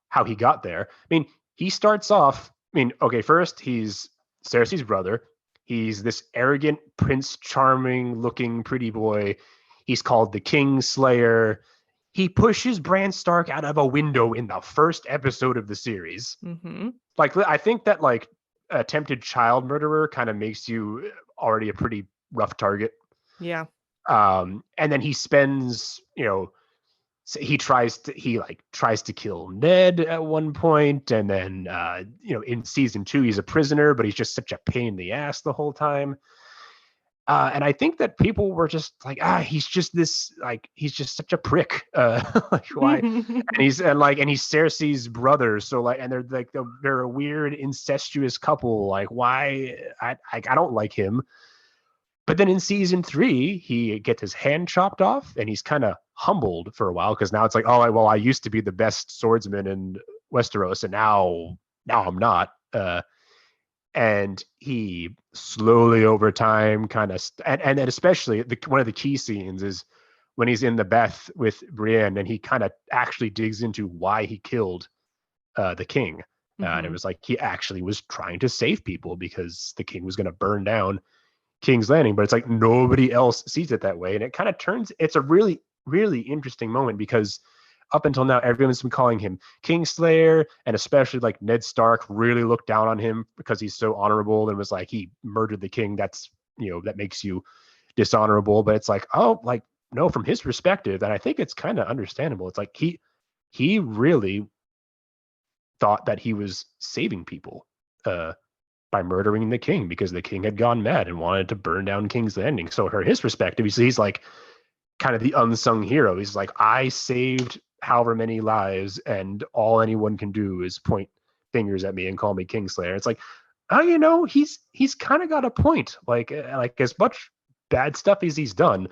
how he got there. I mean, he starts off, okay, first he's Cersei's brother. He's this arrogant, Prince Charming looking pretty boy. He's called the King Slayer. He pushes Bran Stark out of a window in the first episode of the series. Like, I think that like attempted child murderer kind of makes you already a pretty rough target. Yeah. And then he spends, he tries to kill Ned at one point, and then in season 2 he's a prisoner, but he's just such a pain in the ass the whole time. And I think that people were just like, he's just such a prick. Like, why? and he's Cersei's brother, so like, and they're a weird incestuous couple. Like, why? I don't like him. But then in season 3, he gets his hand chopped off, and he's kind of humbled for a while, because now it's like, oh, well, I used to be the best swordsman in Westeros, and now I'm not. And he slowly over time kind of, and especially one of the key scenes is when he's in the bath with Brienne, and he kind of actually digs into why he killed the king. And it was like he actually was trying to save people because the king was going to burn down King's Landing, but it's like nobody else sees it that way. And it kind of it's a really, really interesting moment, because up until now, everyone's been calling him Kingslayer, and especially like Ned Stark really looked down on him because he's so honorable and was like, he murdered the king. That's that makes you dishonorable. But it's like, oh, like, no, from his perspective, and I think it's kind of understandable. It's like he really thought that he was saving people by murdering the king because the king had gone mad and wanted to burn down King's Landing. So from his perspective, he's like kind of the unsung hero. He's like, I saved however many lives, and all anyone can do is point fingers at me and call me Kingslayer. It's like, oh, he's kind of got a point. Like as much bad stuff as he's done,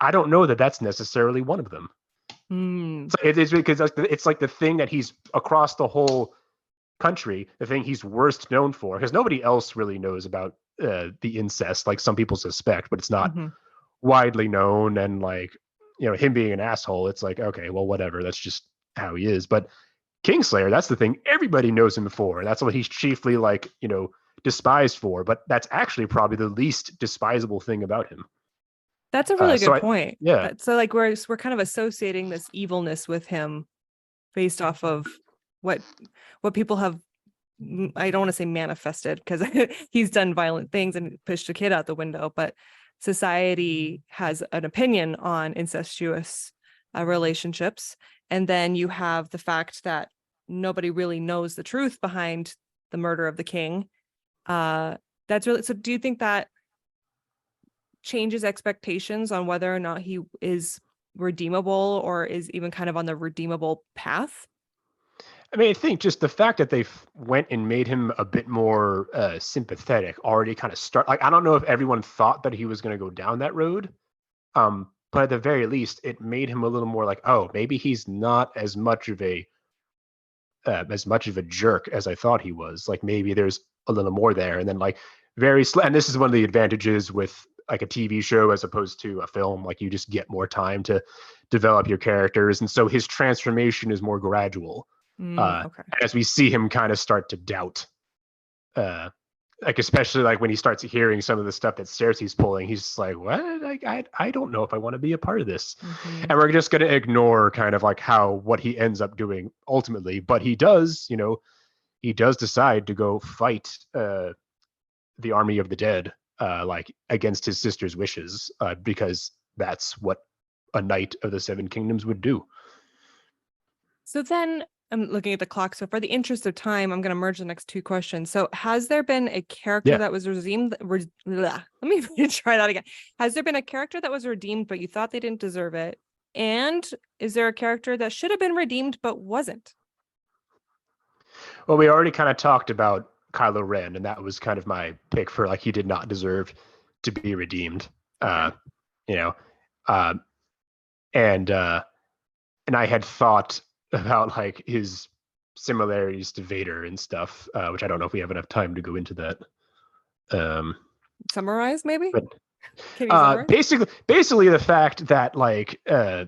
I don't know that that's necessarily one of them. So it's because it's like the thing that he's across the whole country, the thing he's worst known for, because nobody else really knows about the incest. Like some people suspect, but it's not widely known. And like, him being an asshole, it's like, okay, well, whatever. That's just how he is. But Kingslayer, that's the thing everybody knows him for. That's what he's chiefly like, despised for. But that's actually probably the least despisable thing about him. That's a really good point. Yeah. So like we're kind of associating this evilness with him based off of what people have, I don't want to say manifested because he's done violent things and pushed a kid out the window, but society has an opinion on incestuous relationships. And then you have the fact that nobody really knows the truth behind the murder of the king. That's really, so do you think that changes expectations on whether or not he is redeemable or is even kind of on the redeemable path? I mean, I think just the fact that they went and made him a bit more sympathetic already kind of start. Like, I don't know if everyone thought that he was going to go down that road, but at the very least, it made him a little more like, oh, maybe he's not as much of a jerk as I thought he was. Like maybe there's a little more there, and then like and this is one of the advantages with like a TV show as opposed to a film. Like you just get more time to develop your characters, and so his transformation is more gradual. Okay. As we see him kind of start to doubt, like especially like when he starts hearing some of the stuff that Cersei's pulling, he's just like, what? I don't know if I want to be a part of this. And we're just going to ignore kind of like what he ends up doing ultimately. But he does decide to go fight the army of the dead, like against his sister's wishes, because that's what a knight of the Seven Kingdoms would do. So then I'm looking at the clock. So for the interest of time, I'm going to merge the next two questions. So has there been a character that was redeemed? Let me try that again. Has there been a character that was redeemed, but you thought they didn't deserve it? And is there a character that should have been redeemed, but wasn't? Well, we already kind of talked about Kylo Ren, and that was kind of my pick for like, he did not deserve to be redeemed. And I had thought about like his similarities to Vader and stuff, which I don't know if we have enough time to go into that. Summarize maybe? But, can you summarize? Basically the fact that like, I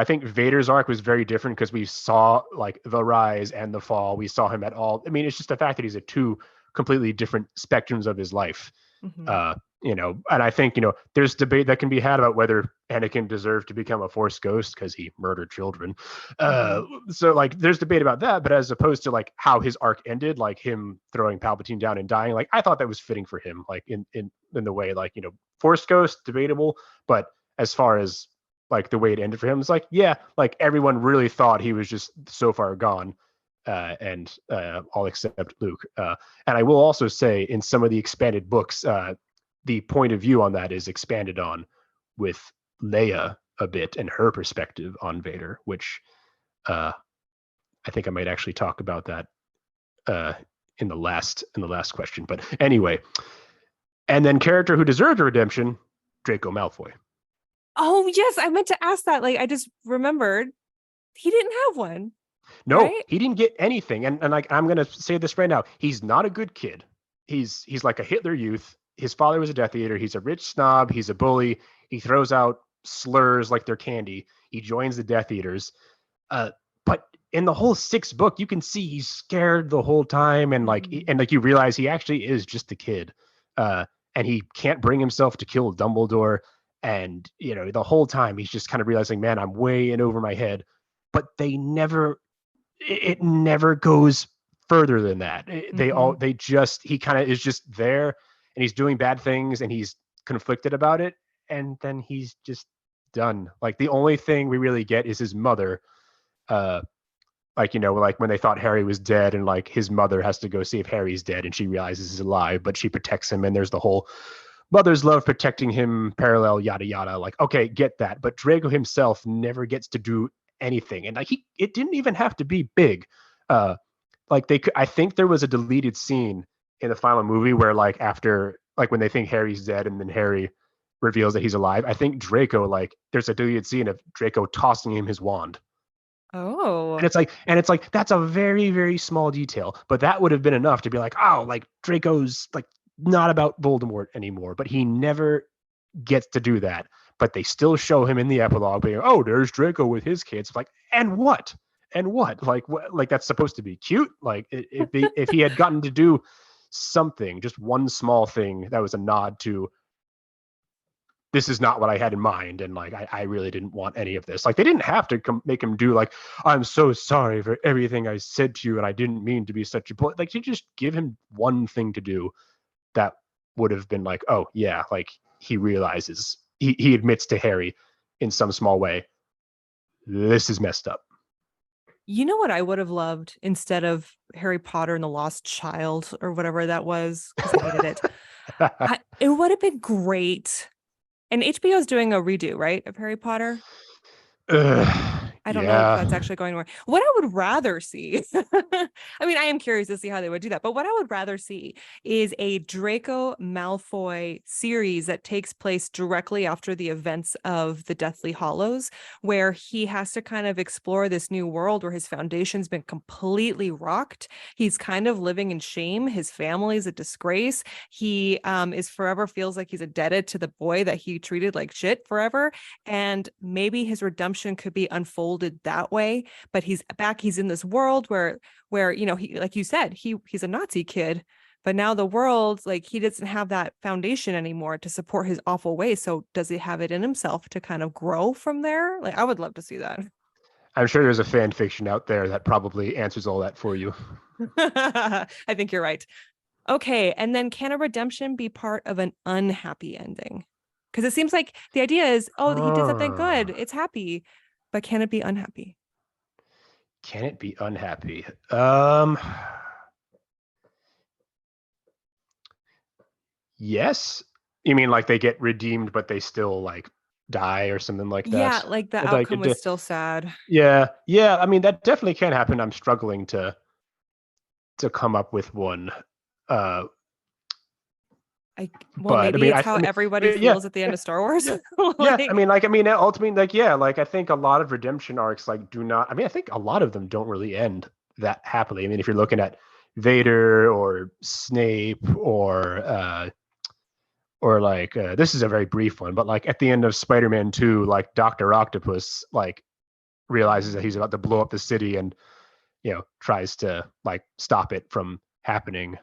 think Vader's arc was very different because we saw like the rise and the fall. We saw him at all. I mean, it's just the fact that he's at two completely different spectrums of his life. And I think, there's debate that can be had about whether Anakin deserved to become a Force ghost because he murdered children. So like there's debate about that, but as opposed to like how his arc ended, like him throwing Palpatine down and dying, like I thought that was fitting for him, like in the way, like, Force ghost, debatable, but as far as like the way it ended for him, it's like, yeah, like everyone really thought he was just so far gone. And all except Luke. And I will also say in some of the expanded books, the point of view on that is expanded on with Leia a bit and her perspective on Vader, which I think I might actually talk about that in the last question. But anyway, and then character who deserved a redemption, Draco Malfoy. Oh yes, I meant to ask that. Like I just remembered he didn't have one. No, right? He didn't get anything. And like I'm gonna say this right now, he's not a good kid. He's like a Hitler Youth. His father was a Death Eater. He's a rich snob. He's a bully. He throws out slurs like they're candy. He joins the Death Eaters. But in the whole sixth book, you can see he's scared the whole time, and like you realize he actually is just a kid, and he can't bring himself to kill Dumbledore. And the whole time he's just kind of realizing, man, I'm way in over my head. But it never goes further than that. He kind of is just there, and he's doing bad things and he's conflicted about it, and then he's just done. Like the only thing we really get is his mother, uh like, you know, like when they thought Harry was dead and like his mother has to go see if Harry's dead and she realizes he's alive, but she protects him, and there's the whole mother's love protecting him parallel yada yada. Like, okay, get that. But Draco himself never gets to do anything. And like it didn't even have to be big. Uh like they could, I think there was a deleted scene in the final movie where like after like when they think Harry's dead and then Harry reveals that he's alive, I think Draco, like there's a deleted scene of Draco tossing him his wand. And Oh. it's like that's a very, very small detail, but that would have been enough to be like, oh, like Draco's like not about Voldemort anymore, but he never gets to do that. But they still show him in the epilogue being, oh, there's Draco with his kids. Like, and what? And what? Like, what? Like that's supposed to be cute. Like, if he had gotten to do something, just one small thing that was a nod to this is not what I had in mind, and like I really didn't want any of this. Like they didn't have to make him do like, I'm so sorry for everything I said to you, and I didn't mean to be such a boy. Like you just give him one thing to do that would have been like, oh yeah, like he realizes, he admits to Harry in some small way, this is messed up. You know what I would have loved instead of Harry Potter and the Lost Child or whatever that was, because I hated it. It would have been great. And HBO is doing a redo, right, of Harry Potter? I don't know if that's Yeah. actually going where. What I would rather see, I mean, I am curious to see how they would do that, but what I would rather see is a Draco Malfoy series that takes place directly after the events of the Deathly Hallows, where he has to kind of explore this new world where his foundation's been completely rocked. He's kind of living in shame. His family's a disgrace. He is forever feels like he's indebted to the boy that he treated like shit forever. And maybe his redemption could be unfolded that way, but he's in this world where you know, he, like you said, he's a Nazi kid, but now the world, like, he doesn't have that foundation anymore to support his awful ways. So does he have it in himself to kind of grow from there? Like, I would love to see that. I'm sure there's a fan fiction out there that probably answers all that for you. I think you're right. Okay, and then can a redemption be part of an unhappy ending? Because it seems like the idea is, oh, he did something good, it's happy, but can it be unhappy? Can it be unhappy? Yes. You mean like they get redeemed, but they still like die or something like Yeah, that? like the Like outcome was still sad. yeah, yeah. I mean that definitely can happen. I'm struggling to come up with one. Uh, Well, but I maybe mean, it's how everybody yeah, feels at the end of Star Wars. yeah. Like, I mean, ultimately, like, yeah, like I think a lot of redemption arcs like do not. I mean, I think a lot of them don't really end that happily. I mean, if you're looking at Vader or Snape or like this is a very brief one, but like at the end of Spider-Man 2, like Dr. Octopus like realizes that he's about to blow up the city and you know tries to like stop it from happening.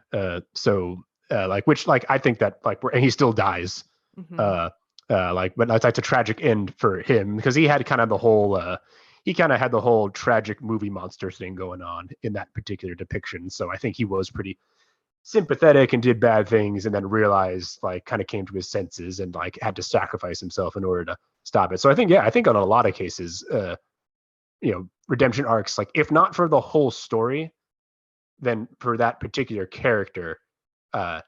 Like which like I think that like and he still dies. mhm. Uh like but that's a tragic end for him because he had kind of the whole he kind of had the whole tragic movie monster thing going on in that particular depiction. So I think he was pretty sympathetic and did bad things and then realized like kind of came to his senses and like had to sacrifice himself in order to stop it. So I think yeah, I think on a lot of cases you know, redemption arcs like if not for the whole story, then for that particular character uh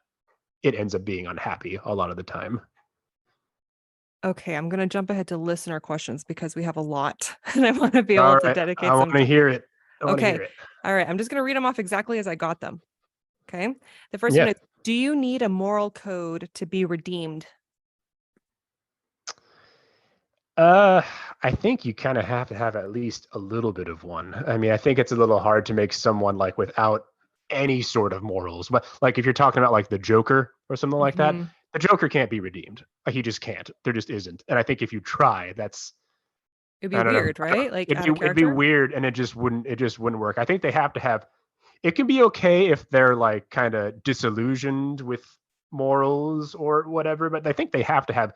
it ends up being unhappy a lot of the time. Okay, I'm gonna jump ahead to listener questions because we have a lot, and I want to be able All to right, I dedicate want some to time. hear it. I want to hear Okay, it. all right. I'm just gonna read them off exactly as I got them. Okay, the first one Yeah. is: do you need a moral code to be redeemed? Uh, I think you kind of have to have at least a little bit of one. I mean, I think it's a little hard to make someone like without any sort of morals. But like if you're talking about like the Joker or something like that, Mhm. the Joker can't be redeemed. Like he just can't. There just isn't. And I think if you try, that's It'd be I don't know. weird, right? Like out of It'd be character. weird and it just wouldn't work. I think they have to have it can be okay if they're like kind of disillusioned with morals or whatever, but I think they have to have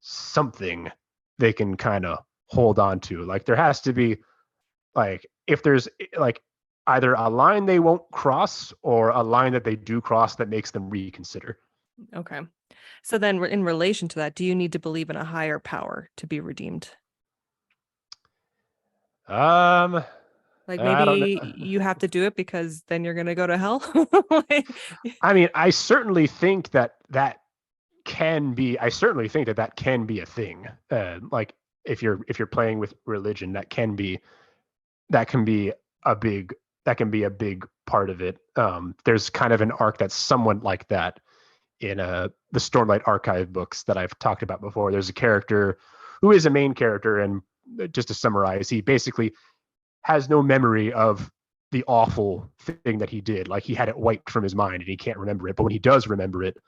something they can kind of hold on to. Like there has to be like if there's like either a line they won't cross or a line that they do cross that makes them reconsider. Okay. So then in relation to that, do you need to believe in a higher power to be redeemed? Um, Like I don't know. maybe you have to do it because then you're gonna go to hell. Like, I mean, I certainly think that I certainly think that that can be a thing. Like if you're playing with religion, that can be a big that can be a big part of it. There's kind of an arc that's somewhat like that in the Stormlight Archive books that I've talked about before. There's a character who is a main character, and just to summarize, he basically has no memory of the awful thing that he did. Like he had it wiped from his mind and he can't remember it. But when he does remember it,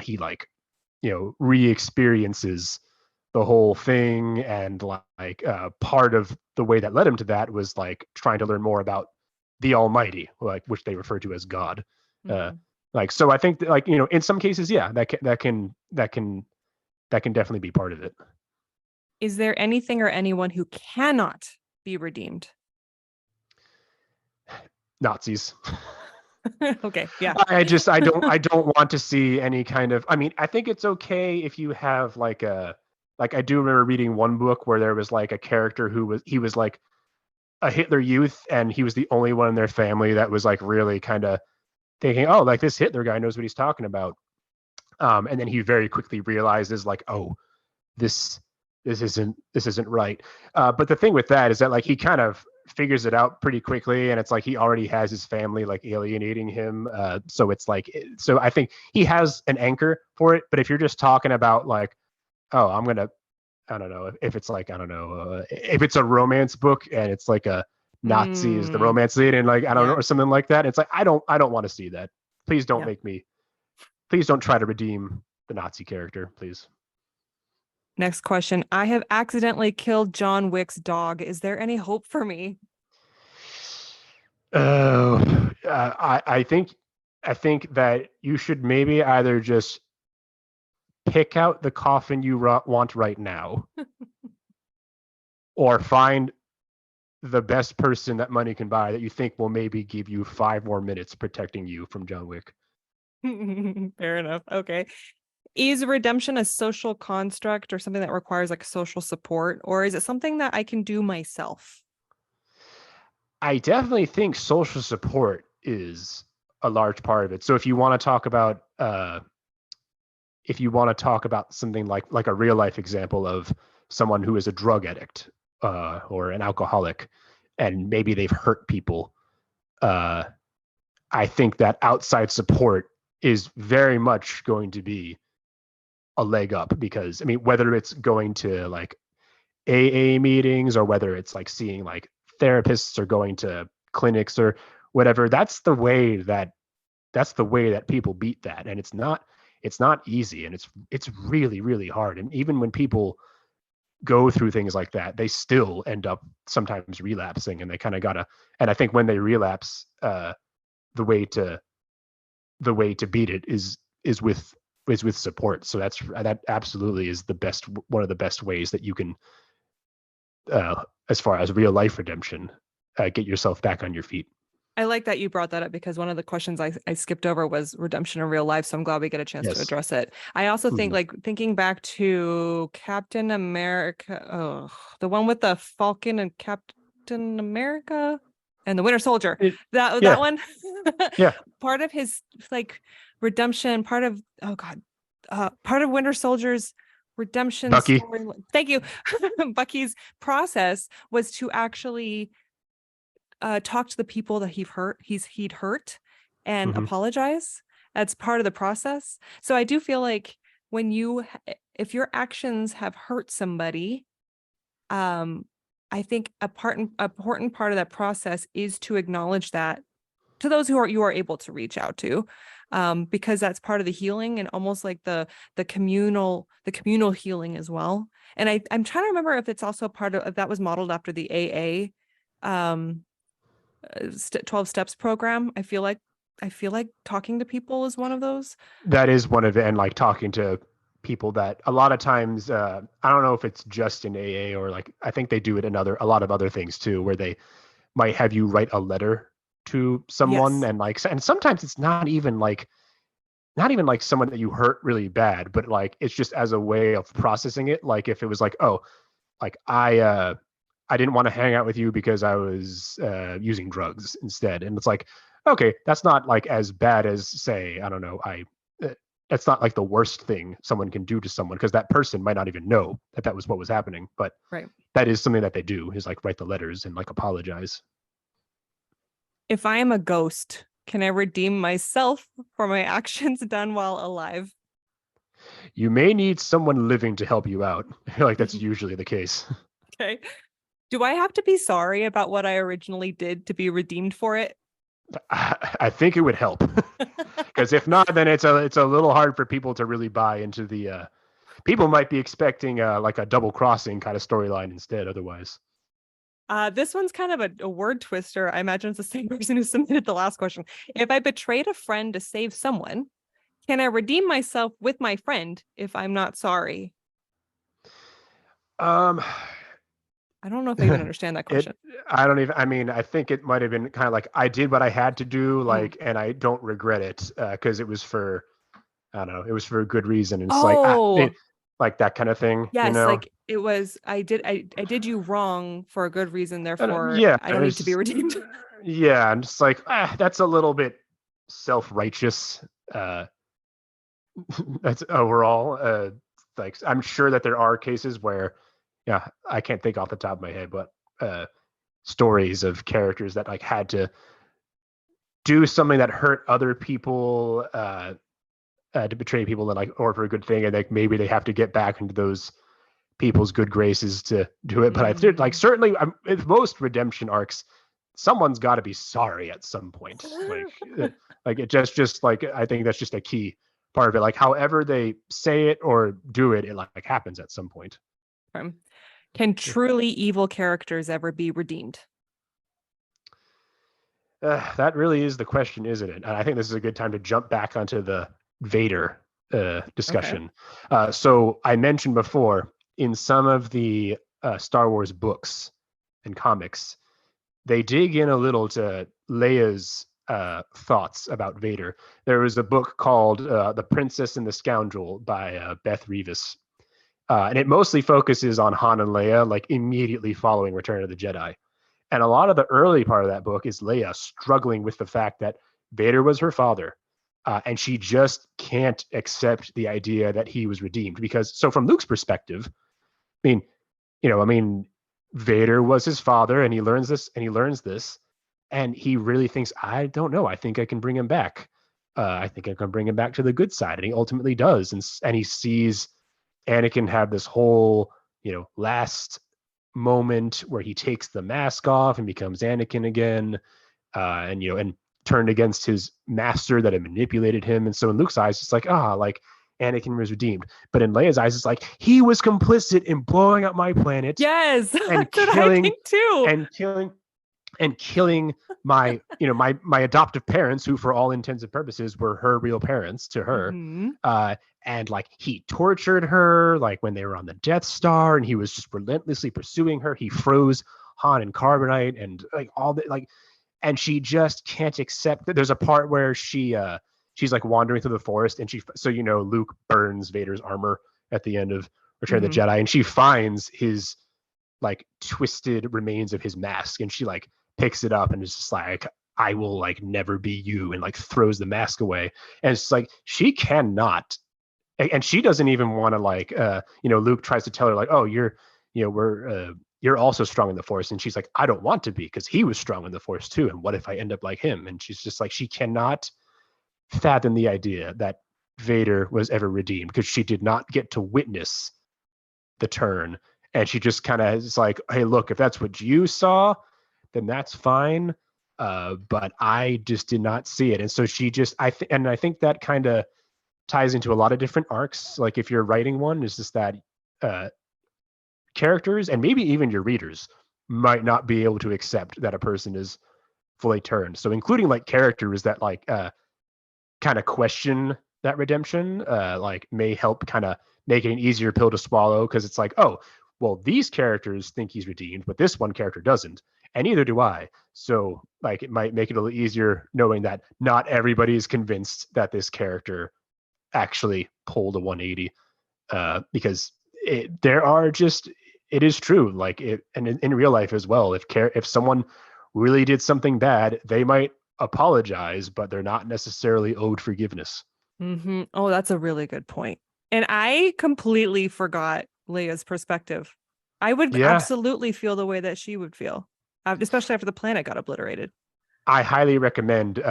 he like, re-experiences the whole thing. And like part of the way that led him to that was like trying to learn more about the Almighty, like which they refer to as God. Uh, mhm. like so, I think that, like in some cases, yeah, that can definitely be part of it. Is there anything or anyone who cannot be redeemed? Nazis. Okay, yeah. I don't want to see any kind of. I mean, I think it's okay if you have like I do remember reading one book where there was like a character he was like a Hitler youth, and he was the only one in their family that was like really kind of thinking, oh, like this Hitler guy knows what he's talking about. And then he very quickly realizes like, oh, this this isn't right. But the thing with that is that like he kind of figures it out pretty quickly, and it's like he already has his family like alienating him. So it's like so I think he has an anchor for it. But if you're just talking about like, oh, I don't know if it's like I don't know if it's a romance book and it's like a Nazi is the Mm, romance lead and like I don't know yeah. or something like that. It's like I don't want to see that. Please don't Yeah. make me. Please don't try to redeem the Nazi character, please. Next question. I have accidentally killed John Wick's dog. Is there any hope for me? Oh, I think that you should maybe either just pick out the coffin you want right now, or find the best person that money can buy that you think will maybe give you 5 more minutes protecting you from John Wick. Fair enough. Okay. Is redemption a social construct or something that requires like social support, or is it something that I can do myself? I definitely think social support is a large part of it. So if you want to talk about something like a real life example of someone who is a drug addict or an alcoholic, and maybe they've hurt people, uh, I think that outside support is very much going to be a leg up because I mean whether it's going to like AA meetings or whether it's like seeing like therapists or going to clinics or whatever, that's the way that people beat that, and it's not easy, and it's really really hard. And even when people go through things like that, they still end up sometimes relapsing, and they kind of gotta. And I think when they relapse, the way to the way to beat it is with support. So that absolutely is the best one of the best ways that you can, as far as real life redemption, get yourself back on your feet. I like that you brought that up because one of the questions I skipped over was redemption in real life. So I'm glad we get a chance to Yes. address it. I also think Mhm. like thinking back to Captain America, oh, the one with the Falcon and Captain America and the Winter Soldier. It, That yeah, one, yeah. part of his like redemption, part of Winter Soldier's redemption Bucky. story. Thank you. Bucky's process was to actually talk to the people that he'd hurt and Hmm. apologize. That's part of the process. So I do feel like when if your actions have hurt somebody, um, I think important part of that process is to acknowledge that to those you are able to reach out to, because that's part of the healing and almost like the communal healing as well. And I'm trying to remember if it's also part of if that was modeled after the AA, 12 steps program. I feel like talking to people is one of those. That is one of it, and like talking to people that a lot of times, I don't know if it's just in AA or like I think they do it in a lot of other things too, where they might have you write a letter to someone, Yes. and like and sometimes it's not even like not even like someone that you hurt really bad, but like it's just as a way of processing it. Like if it was like, oh, like I didn't want to hang out with you because I was using drugs instead, and it's like, okay, that's not like as bad as say, I don't know, that's not like the worst thing someone can do to someone, because that person might not even know that that was what was happening, but Right. that is something that they do, is like write the letters and like apologize. If I am a ghost, can I redeem myself for my actions done while alive? You may need someone living to help you out. I feel like that's usually the case. Okay. Do I have to be sorry about what I originally did to be redeemed for it? I think it would help, because if not, then it's a little hard for people to really buy into the. People might be expecting like a double crossing kind of storyline instead. Otherwise, This one's kind of a word twister. I imagine it's the same person who submitted the last question. If I betrayed a friend to save someone, can I redeem myself with my friend if I'm not sorry? um, I don't know if I even understand that it. question. I don't even. I mean, I think it might have been kind of like I did what I had to do, Mm. like, and I don't regret it because it was for I don't know, it was for a good reason, and it's like Oh, like that kind of thing, you yes, know. like it was I did you wrong for a good reason, therefore Yeah, I don't need to be redeemed. yeah, I'm just like that's a little bit self-righteous. Uh, that's overall. Like I'm sure that there are cases where, yeah, I can't think off the top of my head, but stories of characters that like had to do something that hurt other people to betray people and like or for a good thing, and like maybe they have to get back into those people's good graces to do it. But I think like Mm. certainly with most redemption arcs, someone's got to be sorry at some point. Like it just like I think that's just a key part of it. Like however they say it or do it, it like happens at some point. Can truly evil characters ever be redeemed? That really is the question, isn't it? And I think this is a good time to jump back onto the Vader Okay. discussion. So I mentioned before in some of the Star Wars books and comics, they dig in a little to Leia's thoughts about Vader. There was a book called The Princess and the Scoundrel by Beth Revis. And it mostly focuses on Han and Leia, like immediately following Return of the Jedi. And a lot of the early part of that book is Leia struggling with the fact that Vader was her father. And she just can't accept the idea that he was redeemed. Because, so from Luke's perspective, I mean, I mean, Vader was his father, and he learns this, and he really thinks, I don't know, I think I can bring him back. I think I can bring him back to the good side, and he ultimately does, and he sees Anakin have this whole, last moment where he takes the mask off and becomes Anakin again, and turned against his master that had manipulated him. And so in Luke's eyes, it's like, like Anakin was redeemed. But in Leia's eyes, it's like he was complicit in blowing up my planet Yes, and that's what I killing think too. and killing and killing my my adoptive parents, who for all intents and purposes were her real parents to her. Hmm. And like he tortured her like when they were on the Death Star, and he was just relentlessly pursuing her. He froze Han in carbonite and like all that, like, and she just can't accept that. There's a part where she's like wandering through the forest, and Luke burns Vader's armor at the end of Return of the Hmm. Jedi, and she finds his like twisted remains of his mask, and she like picks it up and is just like, I will like never be you, and like throws the mask away. And it's like she cannot, and she doesn't even want to like Luke tries to tell her like, oh, you're also strong in the force, and she's like, I don't want to be, because he was strong in the force too, and what if I end up like him? And she's just like, she cannot fathom the idea that Vader was ever redeemed, because she did not get to witness the turn. And she just kind of is like, hey, look, if that's what you saw, then that's fine. But I just did not see it. And so she just, and I think that kind of ties into a lot of different arcs. Like if you're writing one, is just that uh, characters and maybe even your readers might not be able to accept that a person is fully turned. So including like characters that like kind of question that redemption, like may help kind of make it an easier pill to swallow, because it's like, oh, well, these characters think he's redeemed, but this one character doesn't, and neither do I. So like it might make it a little easier knowing that not everybody is convinced that this character actually pulled a 180, because it is true. Like and in real life as well. If someone really did something bad, they might apologize, but they're not necessarily owed forgiveness. Oh, that's a really good point. And I completely forgot Leia's perspective. I would Yeah, absolutely feel the way that she would feel, especially after the planet got obliterated. I highly recommend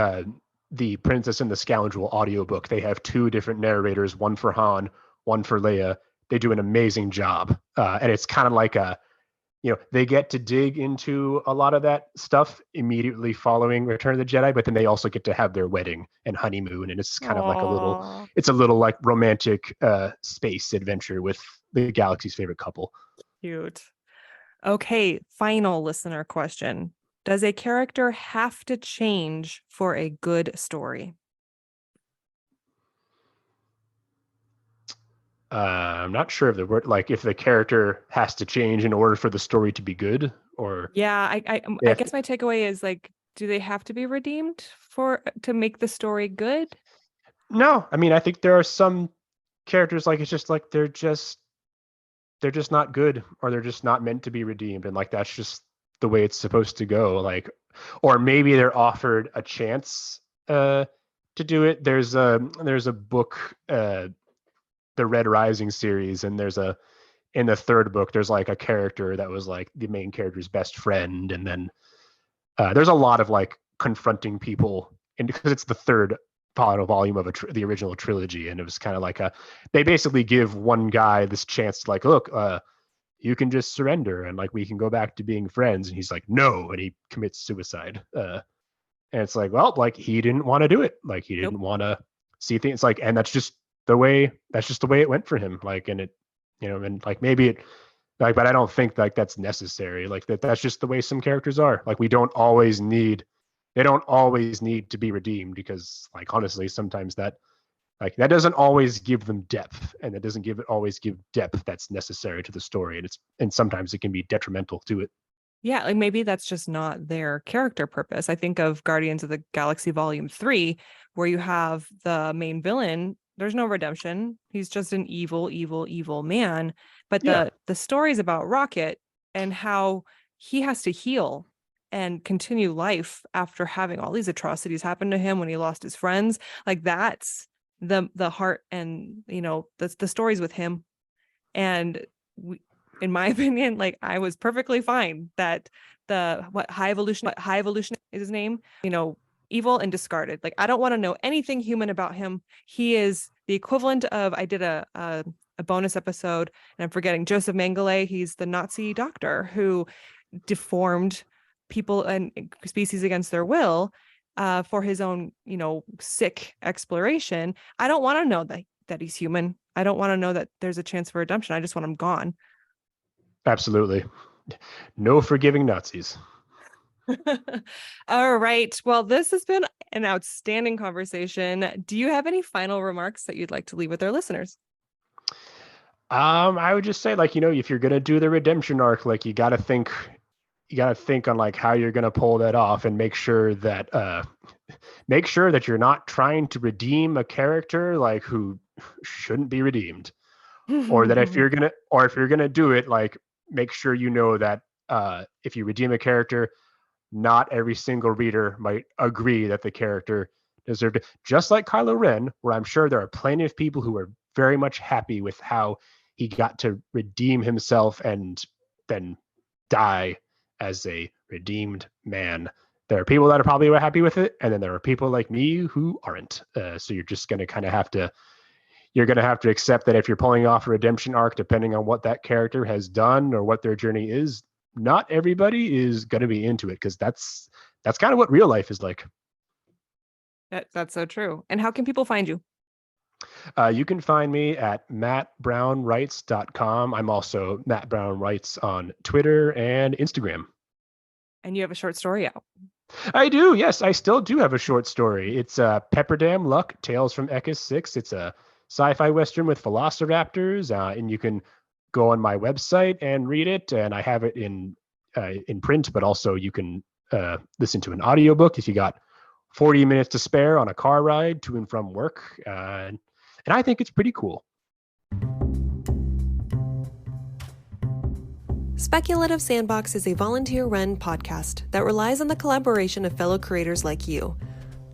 the Princess and the Scoundrel audiobook. They have two different narrators, one for Han, one for Leia. They do an amazing job. And it's kind of like they get to dig into a lot of that stuff immediately following Return of the Jedi, but then they also get to have their wedding and honeymoon. And it's kind of like Aww. it's a little like romantic space adventure with the galaxy's favorite couple. Cute. Okay, final listener question. Does a character have to change for a good story? I'm not sure if the word like if the character has to change in order for the story to be good, or Yeah, I guess my takeaway is like, do they have to be redeemed to make the story good? no. I mean, I think there are some characters like it's just like they're just not good, or they're just not meant to be redeemed, and like that's just the way it's supposed to go. Like, or maybe they're offered a chance to do it. There's a book, the Red Rising series, and in the third book there's like a character that was like the main character's best friend, and then there's a lot of like confronting people, and because it's the third final volume of the original trilogy, and it was kind of like they basically give one guy this chance to like, look, you can just surrender and like we can go back to being friends, and he's like, no, and he commits suicide. And it's like, well, like he didn't want to do it, like he Nope. didn't want to see things, like, and that's just the way it went for him, like, and it, and like maybe it, like, but I don't think like that's necessary, like that's just the way some characters are, like they don't always need to be redeemed, because like honestly sometimes that doesn't always give them depth, and it doesn't always give depth that's necessary to the story, and sometimes it can be detrimental to it. Yeah, like maybe that's just not their character purpose. I think of Guardians of the Galaxy Volume 3, where you have the main villain. There's no redemption. He's just an evil, evil, evil man. But Yeah, the story is about Rocket and how he has to heal and continue life after having all these atrocities happen to him when he lost his friends. Like that's the heart, and the stories with him. And in my opinion, like I was perfectly fine that the high evolution is his name, evil and discarded. Like I don't want to know anything human about him. He is the equivalent of, I did a bonus episode and I'm forgetting, Joseph Mengele. He's the Nazi doctor who deformed people and species against their will for his own, sick exploration. I don't want to know that he's human. I don't want to know that there's a chance for redemption. I just want him gone. absolutely. No forgiving Nazis. All right. Well, this has been an outstanding conversation. Do you have any final remarks that you'd like to leave with our listeners? I would just say, like, if you're gonna do the redemption arc, like you gotta think on like how you're gonna pull that off, and make sure that you're not trying to redeem a character like who shouldn't be redeemed. Or that if you're gonna do it, like make sure that if you redeem a character, not every single reader might agree that the character deserved it. Just like Kylo Ren, where I'm sure there are plenty of people who are very much happy with how he got to redeem himself and then die as a redeemed man. There are people that are probably happy with it, and then there are people like me who aren't. So you're just going to kind of have to accept that if you're pulling off a redemption arc, depending on what that character has done or what their journey is, not everybody is going to be into it, because that's kind of what real life is like. That's so true. And how can people find you? You can find me at mattbrownwrites.com. I'm also Matt Brown Writes on Twitter and Instagram. And you have a short story out. I do. Yes, I still do have a short story. It's Pepperdam Luck, Tales from Ekis 6. It's a sci-fi western with velociraptors, and you can go on my website and read it. And I have it in print, but also you can listen to an audiobook if you got 40 minutes to spare on a car ride to and from work. And I think it's pretty cool. Speculative Sandbox is a volunteer-run podcast that relies on the collaboration of fellow creators like you.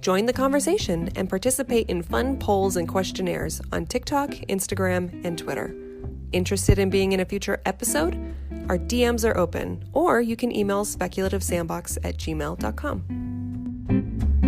Join the conversation and participate in fun polls and questionnaires on TikTok, Instagram, and Twitter. Interested in being in a future episode? Our DMs are open, or you can email speculativesandbox@gmail.com.